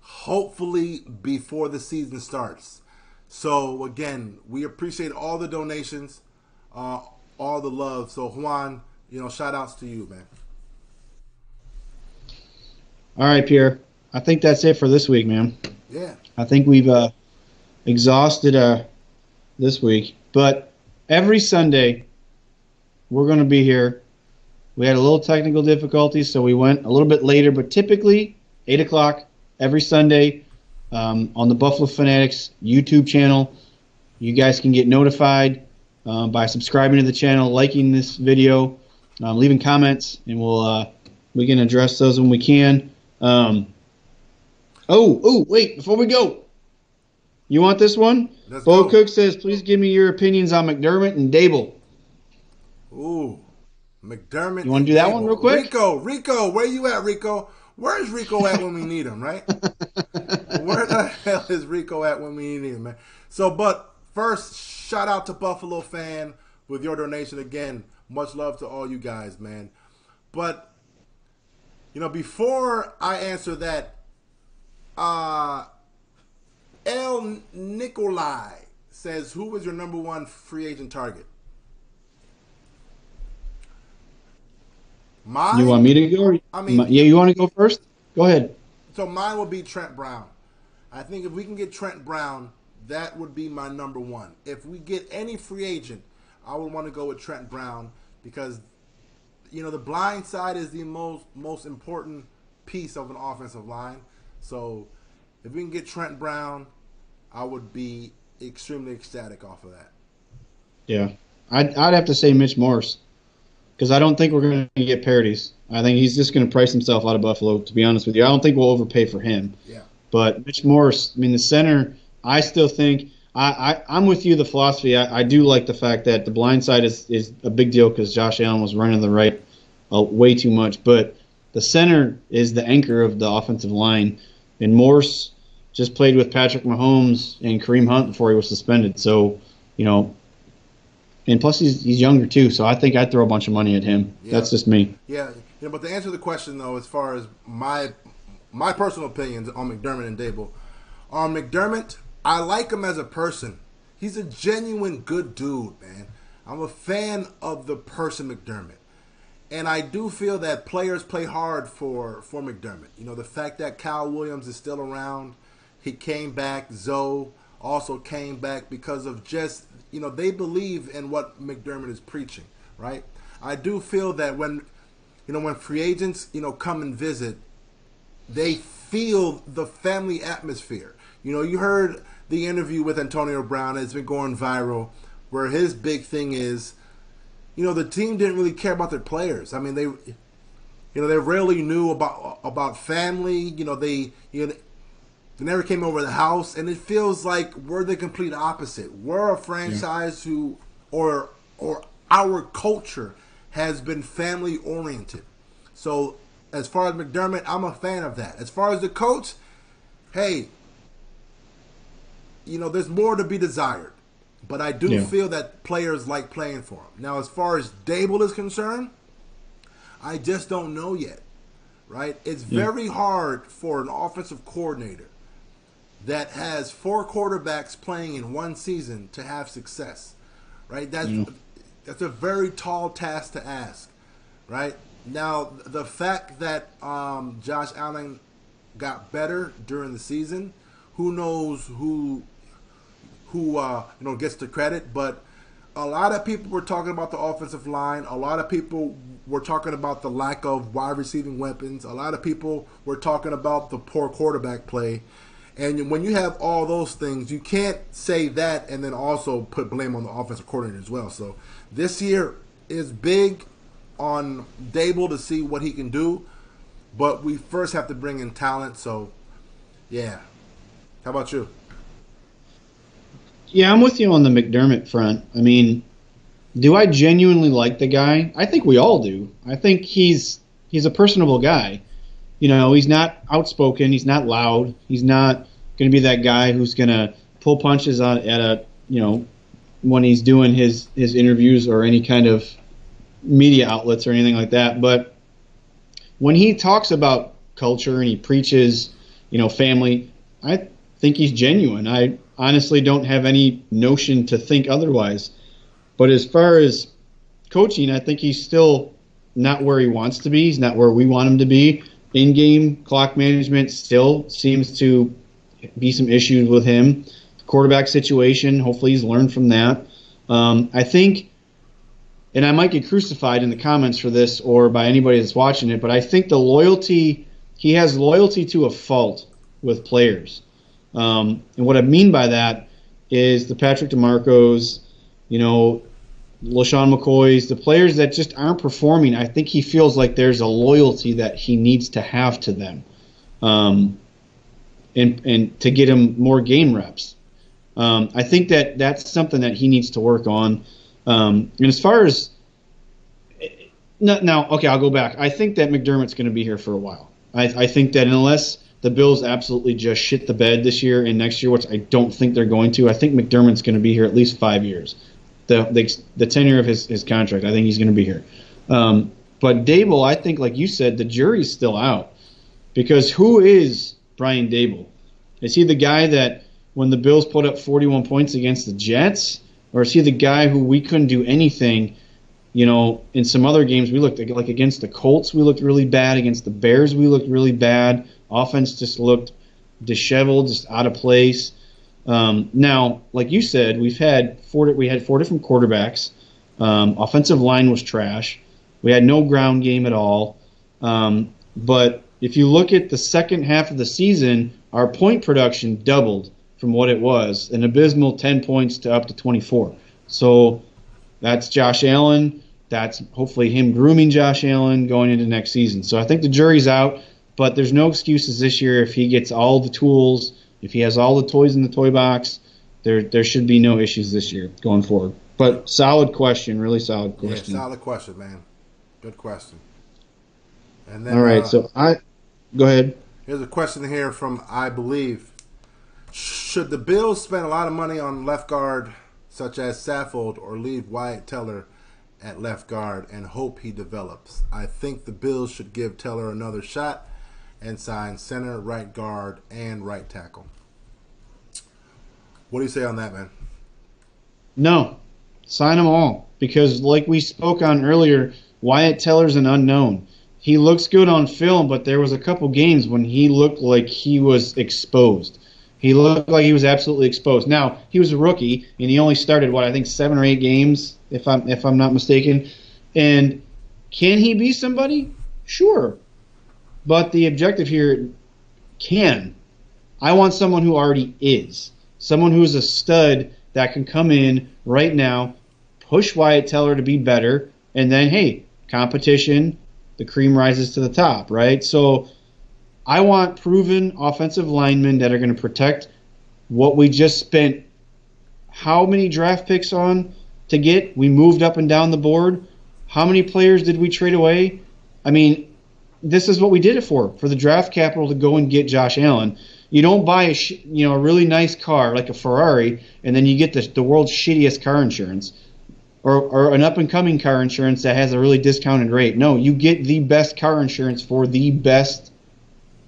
hopefully before the season starts. So again, we appreciate all the donations, all the love. So Juan, you know, shout outs to you, man. All right, Pierre. I think that's it for this week, man. Yeah. I think we've exhausted this week. But every Sunday, we're going to be here. We had a little technical difficulties, so we went a little bit later. But typically, 8 o'clock every Sunday on the Buffalo Fanatics YouTube channel. You guys can get notified by subscribing to the channel, liking this video, leaving comments, and we can address those when we can. Wait, before we go, you want this one? Bo Cook says, please give me your opinions on McDermott and Dable. Ooh, McDermott. You want to do that one real quick? Rico, where you at, Rico? Where's Rico at when we need him, right? Where the hell is Rico at when we need him, man? So, but first, shout out to Buffalo fan with your donation again. Much love to all you guys, man. But, you know, before I answer that, El Nikolai says, who was your number one free agent target? Mine? You want me to go? You want to go first? Go ahead. So mine will be Trent Brown. I think if we can get Trent Brown, that would be my number one. If we get any free agent, I would want to go with Trent Brown because, you know, the blind side is the most important piece of an offensive line. So if we can get Trent Brown, I would be extremely ecstatic off of that. Yeah. I'd have to say Mitch Morse because I don't think we're going to get parodies. I think he's just going to price himself out of Buffalo, to be honest with you. I don't think we'll overpay for him. Yeah. But Mitch Morse, I mean, the center, I still think I'm with you, the philosophy. I do like the fact that the blind side is a big deal because Josh Allen was running the right way too much. But the center is the anchor of the offensive line. And Morse just played with Patrick Mahomes and Kareem Hunt before he was suspended. So, you know, and plus he's younger too. So I think I'd throw a bunch of money at him. Yeah. That's just me. Yeah. You know, but to answer the question, though, as far as my personal opinions on McDermott and Dable, on McDermott, I like him as a person. He's a genuine good dude, man. I'm a fan of the person McDermott. And I do feel that players play hard for McDermott. You know, the fact that Kyle Williams is still around, he came back. Zoe also came back because of just, you know, they believe in what McDermott is preaching, right? I do feel that when free agents, you know, come and visit, they feel the family atmosphere. You know, you heard the interview with Antonio Brown. It's been going viral, where his big thing is, you know, the team didn't really care about their players. I mean, they rarely knew about family. You know, they never came over the house, and it feels like we're the complete opposite. We're a franchise or our culture has been family oriented. So as far as McDermott, I'm a fan of that. As far as the coach, hey, you know, there's more to be desired. But I do feel that players like playing for him. Now, as far as Dable is concerned, I just don't know yet, right? It's very hard for an offensive coordinator that has 4 quarterbacks playing in one season to have success, right? That's a very tall task to ask, right? Now, the fact that Josh Allen got better during the season, who knows who gets the credit, but a lot of people were talking about the offensive line. A lot of people were talking about the lack of wide receiving weapons. A lot of people were talking about the poor quarterback play. And when you have all those things, you can't say that and then also put blame on the offensive coordinator as well. So this year is big on Dable to see what he can do, but we first have to bring in talent. So, yeah. How about you? Yeah, I'm with you on the McDermott front. I mean, Do I genuinely like the guy? I think we all do. I think he's a personable guy. You know, he's not outspoken. He's not loud. He's not going to be that guy who's going to pull punches when he's doing his interviews or any kind of media outlets or anything like that. But when he talks about culture and he preaches, family, I think he's genuine. I honestly don't have any notion to think otherwise. But as far as coaching, I think he's still not where he wants to be. He's not where we want him to be. In-game clock management still seems to be some issues with him. Quarterback situation, hopefully he's learned from that. I think, and I might get crucified in the comments for this or by anybody that's watching it, but I think he has loyalty to a fault with players. And what I mean by that is the Patrick DeMarcos, LaShawn McCoys, the players that just aren't performing. I think he feels like there's a loyalty that he needs to have to them, and to get him more game reps. I think that's something that he needs to work on. And as far as now, okay, I'll go back. I think that McDermott's going to be here for a while. I think that unless the Bills absolutely just shit the bed this year and next year, which I don't think they're going to, I think McDermott's going to be here at least 5 years. The tenure of his contract, I think he's going to be here. But Dable, I think, like you said, the jury's still out. Because who is Brian Dable? Is he the guy that when the Bills put up 41 points against the Jets? Or is he the guy who we couldn't do anything? In some other games, we looked like against the Colts, we looked really bad. Against the Bears, we looked really bad. Offense just looked disheveled, just out of place. Now, like you said, we had four different quarterbacks. Offensive line was trash. We had no ground game at all. But if you look at the second half of the season, our point production doubled from what it was, an abysmal 10 points to up to 24. So that's Josh Allen. That's hopefully him grooming Josh Allen going into next season. So I think the jury's out, but there's no excuses this year if he gets all the tools. If he has all the toys in the toy box, there should be no issues this year going forward. But solid question, really solid question. Yeah, solid question, man. Good question. And then, all right, go ahead. Here's a question here from I Believe. Should the Bills spend a lot of money on left guard, such as Saffold, or leave Wyatt Teller at left guard and hope he develops? I think the Bills should give Teller another shot and sign center, right guard, and right tackle. What do you say on that, man? No. Sign them all. Because like we spoke on earlier, Wyatt Teller's an unknown. He looks good on film, but there was a couple games when he looked like he was exposed. He looked like he was absolutely exposed. Now, he was a rookie, and he only started, 7 or 8 games, if I'm not mistaken. And can he be somebody? Sure. But the objective here, I want someone who already is. Someone who's a stud that can come in right now, push Wyatt Teller to be better, and then, hey, competition, the cream rises to the top, right? So I want proven offensive linemen that are going to protect what we just spent how many draft picks on to get? We moved up and down the board. How many players did we trade away? I mean, this is what we did it for the draft capital to go and get Josh Allen. You don't buy a really nice car like a Ferrari and then you get the world's shittiest car insurance or an up-and-coming car insurance that has a really discounted rate. No, you get the best car insurance for the best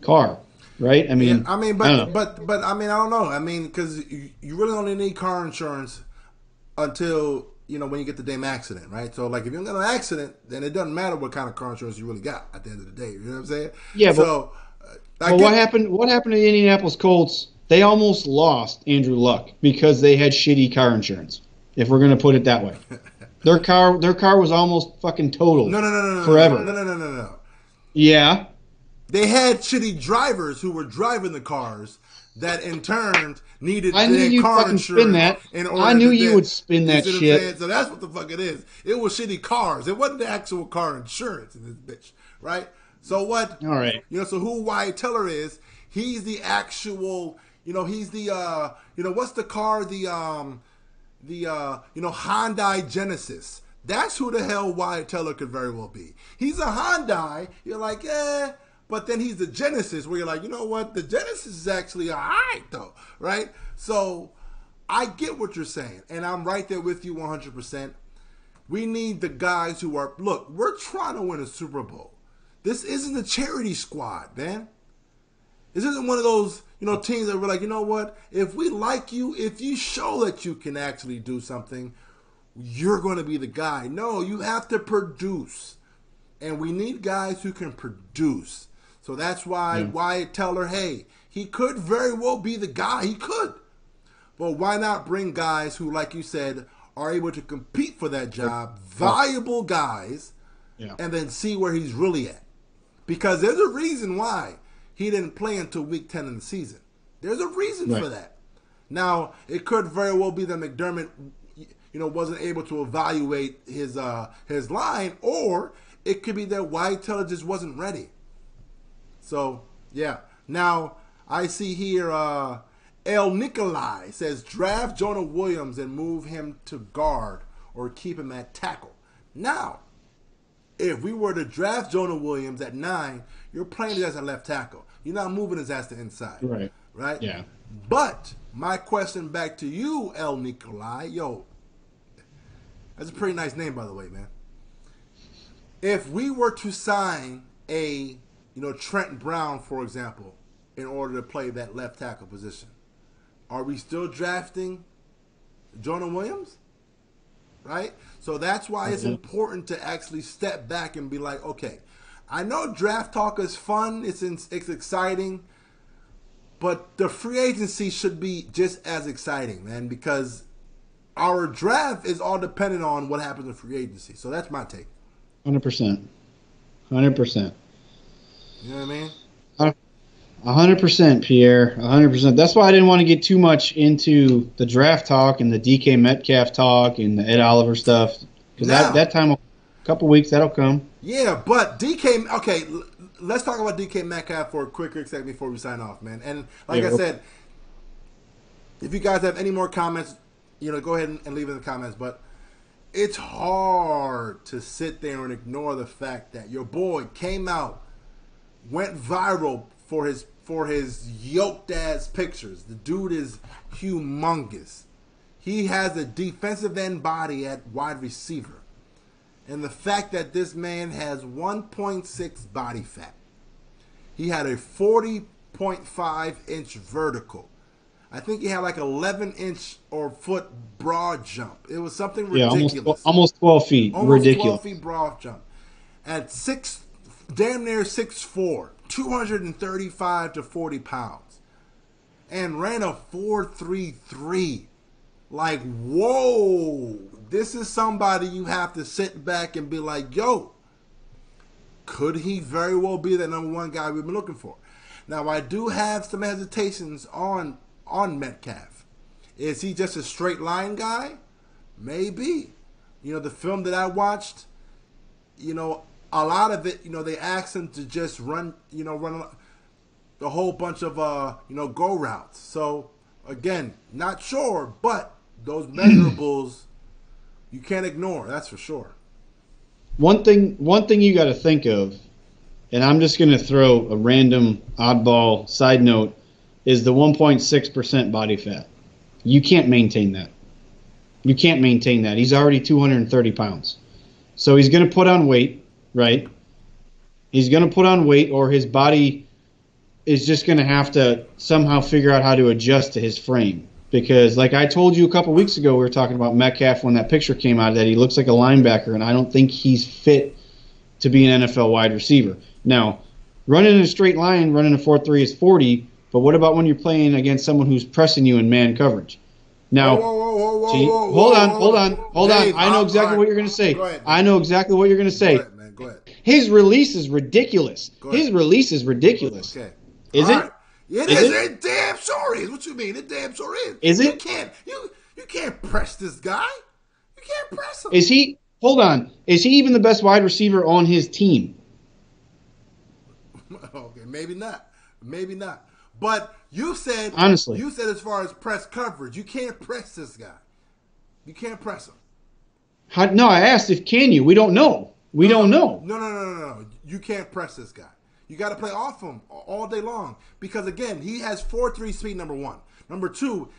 car, right? I mean, I don't know. I mean, because you really only need car insurance until when you get the damn accident, right? So, like, if you don't get an accident, then it doesn't matter what kind of car insurance you really got at the end of the day. You know what I'm saying? Yeah. So, what happened? What happened to the Indianapolis Colts? They almost lost Andrew Luck because they had shitty car insurance. If we're gonna put it that way, their car was almost fucking totaled. No, forever. No. Yeah. They had shitty drivers who were driving the cars that in turn needed I knew you'd car fucking insurance. spin that. I knew you would spin that shit. So that's what the fuck it is. It was shitty cars. It wasn't the actual car insurance in this bitch, right? So what? All right. So who Wyatt Teller is? He's the actual. He's the. What's the car? Hyundai Genesis. That's who the hell Wyatt Teller could very well be. He's a Hyundai. You're like, but then he's the Genesis, where you're like, you know what? The Genesis is actually all right, though, right? So I get what you're saying, and I'm right there with you 100%. We need the guys who are, look, we're trying to win a Super Bowl. This isn't a charity squad, man. This isn't one of those, teams that we're like, you know what? If we like you, if you show that you can actually do something, you're going to be the guy. No, you have to produce. And we need guys who can produce. So that's why Wyatt Teller, hey, he could very well be the guy. He could. But why not bring guys who, like you said, are able to compete for that job, valuable guys, and then see where he's really at. Because there's a reason why he didn't play until week 10 in the season. There's a reason for that. Now, it could very well be that McDermott, wasn't able to evaluate his line, or it could be that Wyatt Teller just wasn't ready. So, yeah. Now, I see here El Nikolai says draft Jonah Williams and move him to guard or keep him at tackle. Now, if we were to draft Jonah Williams at 9, you're playing his ass at left tackle. You're not moving his ass to inside. Right? Yeah. But my question back to you, El Nikolai, that's a pretty nice name, by the way, man. If we were to sign a, Trent Brown, for example, in order to play that left tackle position, are we still drafting Jonah Williams? Right? So that's why it's important to actually step back and be like, okay, I know draft talk is fun, it's exciting, but the free agency should be just as exciting, man, because our draft is all dependent on what happens in free agency. So that's my take. 100%. 100%. You know what I mean? 100%, Pierre. 100%. That's why I didn't want to get too much into the draft talk and the DK Metcalf talk and the Ed Oliver stuff. Because that time, a couple weeks, that'll come. Yeah, but DK, okay, let's talk about DK Metcalf for a quick second before we sign off, man. And like I said, if you guys have any more comments, go ahead and leave it in the comments. But it's hard to sit there and ignore the fact that your boy came out, went viral for his yoked ass pictures. The dude is humongous. He has a defensive end body at wide receiver. And the fact that this man has 1.6 body fat. He had a 40.5 inch vertical. I think he had like 11 inch or foot broad jump. It was something ridiculous. Almost 12 feet. Almost ridiculous. 12 feet broad jump. At damn near 6'4", 235 to 40 pounds. And ran a 4.33. Like, whoa. This is somebody you have to sit back and be like, yo, could he very well be the number one guy we've been looking for? Now, I do have some hesitations on Metcalf. Is he just a straight line guy? Maybe. The film that I watched, a lot of it, they asked him to just run a whole bunch of, go routes. So, again, not sure, but those measurables you can't ignore, that's for sure. One thing you got to think of, and I'm just going to throw a random oddball side note, is the 1.6% body fat. You can't maintain that. You can't maintain that. He's already 230 pounds. So he's going to put on weight, right? He's going to put on weight, or his body is just going to have to somehow figure out how to adjust to his frame. Because, like I told you a couple weeks ago, we were talking about Metcalf when that picture came out, that he looks like a linebacker, and I don't think he's fit to be an NFL wide receiver. Now, running in a straight line, running a 4.3 is 40, but what about when you're playing against someone who's pressing you in man coverage? Now, hold on. I know exactly what you're going to say. I know exactly what you're going to say. Go ahead, man. Go ahead. His release is ridiculous. His release is ridiculous. Okay. Is it? It is. It damn sure is. What you mean? It damn sure is. Is it? You can't press this guy. You can't press him. Is he? Hold on. Is he even the best wide receiver on his team? Okay, maybe not. Maybe not. But you said honestly, as far as press coverage, you can't press this guy. You can't press him. No, I asked if can you. We don't know. We don't know. No. You can't press this guy. You got to play off him all day long because, again, he has 4.3 speed, number one. Number two,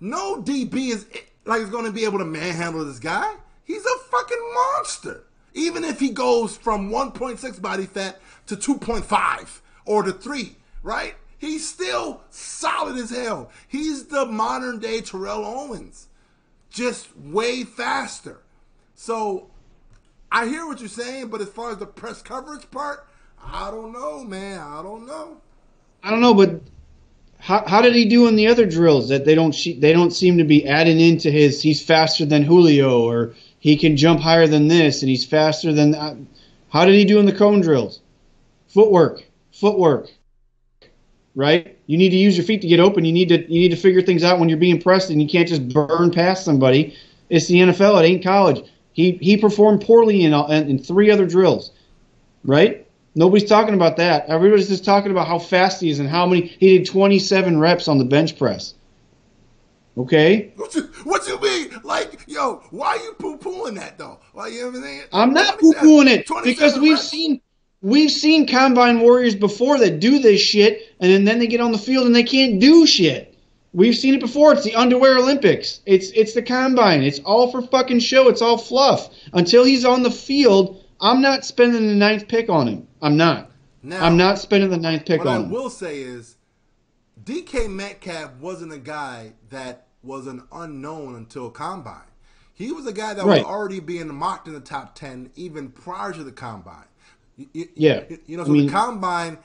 no DB is going to be able to manhandle this guy. He's a fucking monster. Even if he goes from 1.6 body fat to 2.5 or to 3, right? He's still solid as hell. He's the modern day Terrell Owens, just way faster. So I hear what you're saying, but as far as the press coverage part, I don't know, man. I don't know, but how did he do in the other drills that they don't seem to be adding into his? He's faster than Julio, or he can jump higher than this, and he's faster than that. How did he do in the cone drills? Footwork, right? You need to use your feet to get open. You need to figure things out when you're being pressed, and you can't just burn past somebody. It's the NFL. It ain't college. He performed poorly in 3 other drills, right? Nobody's talking about that. Everybody's just talking about how fast he is and how many. He did 27 reps on the bench press. Okay? What you mean? Like, yo, why are you poo-pooing that, though? Why you ever saying? I'm not poo-pooing it because we've seen combine warriors before that do this shit, and then they get on the field and they can't do shit. We've seen it before. It's the underwear Olympics. It's the combine. It's all for fucking show. It's all fluff. Until he's on the field, I'm not spending the 9th pick on him. I'm not. Now, I'm not spending the 9th pick on him. What I will say is DK Metcalf wasn't a guy that was an unknown until combine. He was a guy that was already being mocked in the top 10 even prior to the combine. The combine,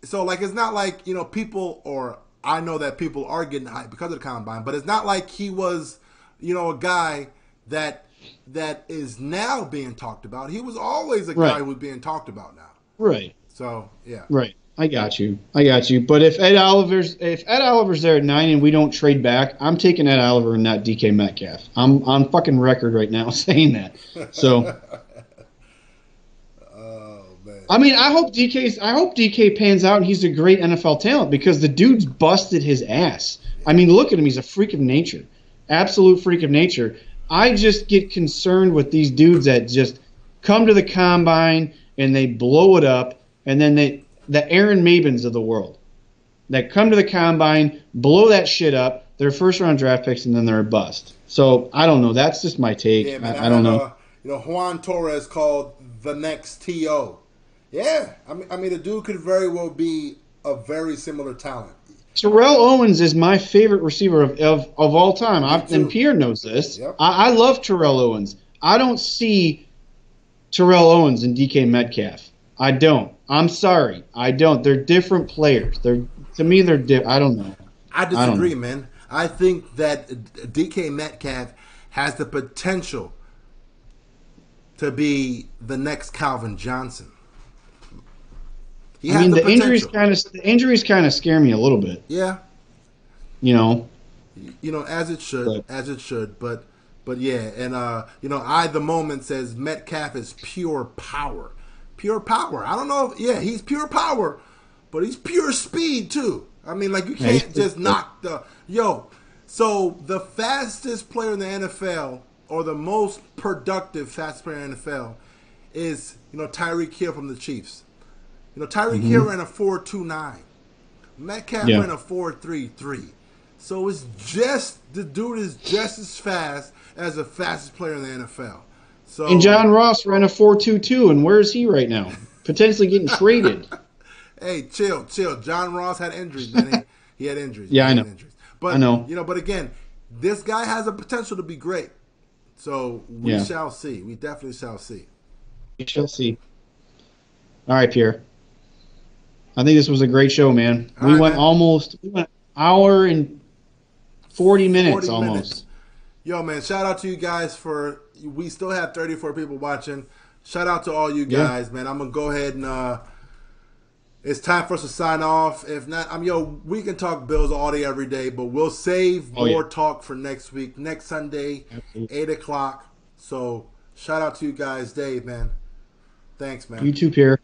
so like it's not like, people, or I know that people are getting hyped because of the combine, but it's not like he was, a guy that is now being talked about. He was always a guy who's being talked about now. Right. So, yeah. Right. I got you. But if Ed Oliver's there at 9 and we don't trade back, I'm taking Ed Oliver and not DK Metcalf. I'm on fucking record right now saying that. So oh man. I mean, I hope DK pans out and he's a great NFL talent because the dude's busted his ass. I mean, look at him. He's a freak of nature. Absolute freak of nature. I just get concerned with these dudes that just come to the combine and they blow it up, and then the Aaron Mabins of the world that come to the combine, blow that shit up, they're first-round draft picks, and then they're a bust. So, I don't know. That's just my take. Yeah, man, I don't know. Juan Torres called the next T.O. Yeah. I mean, the dude could very well be a very similar talent. Terrell Owens is my favorite receiver of all time. And Pierre knows this. Yep. I love Terrell Owens. I don't see Terrell Owens and DK Metcalf. I don't. I'm sorry. I don't. They're different players. To me, they're different. I don't know. I disagree, man. I think that DK Metcalf has the potential to be the next Calvin Johnson. The injuries kind of scare me a little bit. Yeah. As it should. But yeah, and the moment says Metcalf is pure power. Pure power. I don't know if, he's pure power, but he's pure speed too. I mean, like, you can't just knock so the fastest player in the NFL, or the most productive fastest player in the NFL, is, Tyreek Hill from the Chiefs. Tyreek Hill ran a 4.29. Metcalf ran a 4.33. So the dude is just as fast as the fastest player in the NFL. So, and John Ross ran a 4.22, and where is he right now? Potentially getting traded. Hey, chill. John Ross had injuries, man. He had injuries. Yeah, I know. But, I know. But again, this guy has a potential to be great. So we shall see. We definitely shall see. We shall see. All right, Pierre. I think this was a great show, man. We went an hour and 40 minutes almost. Yo, man, shout out to you guys we still have 34 people watching. Shout out to all you guys, man. I'm going to go ahead and it's time for us to sign off. If not, we can talk Bills all day, every day, but we'll save more talk for next week, next Sunday, 8 o'clock. So shout out to you guys. Dave, man. Thanks, man. You too, Pierre.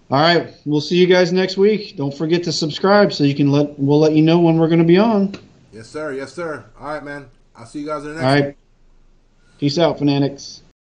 All right, we'll see you guys next week. Don't forget to subscribe so we'll let you know when we're going to be on. Yes, sir. All right, man. I'll see you guys in the next All right. one. Peace out, Fanatics.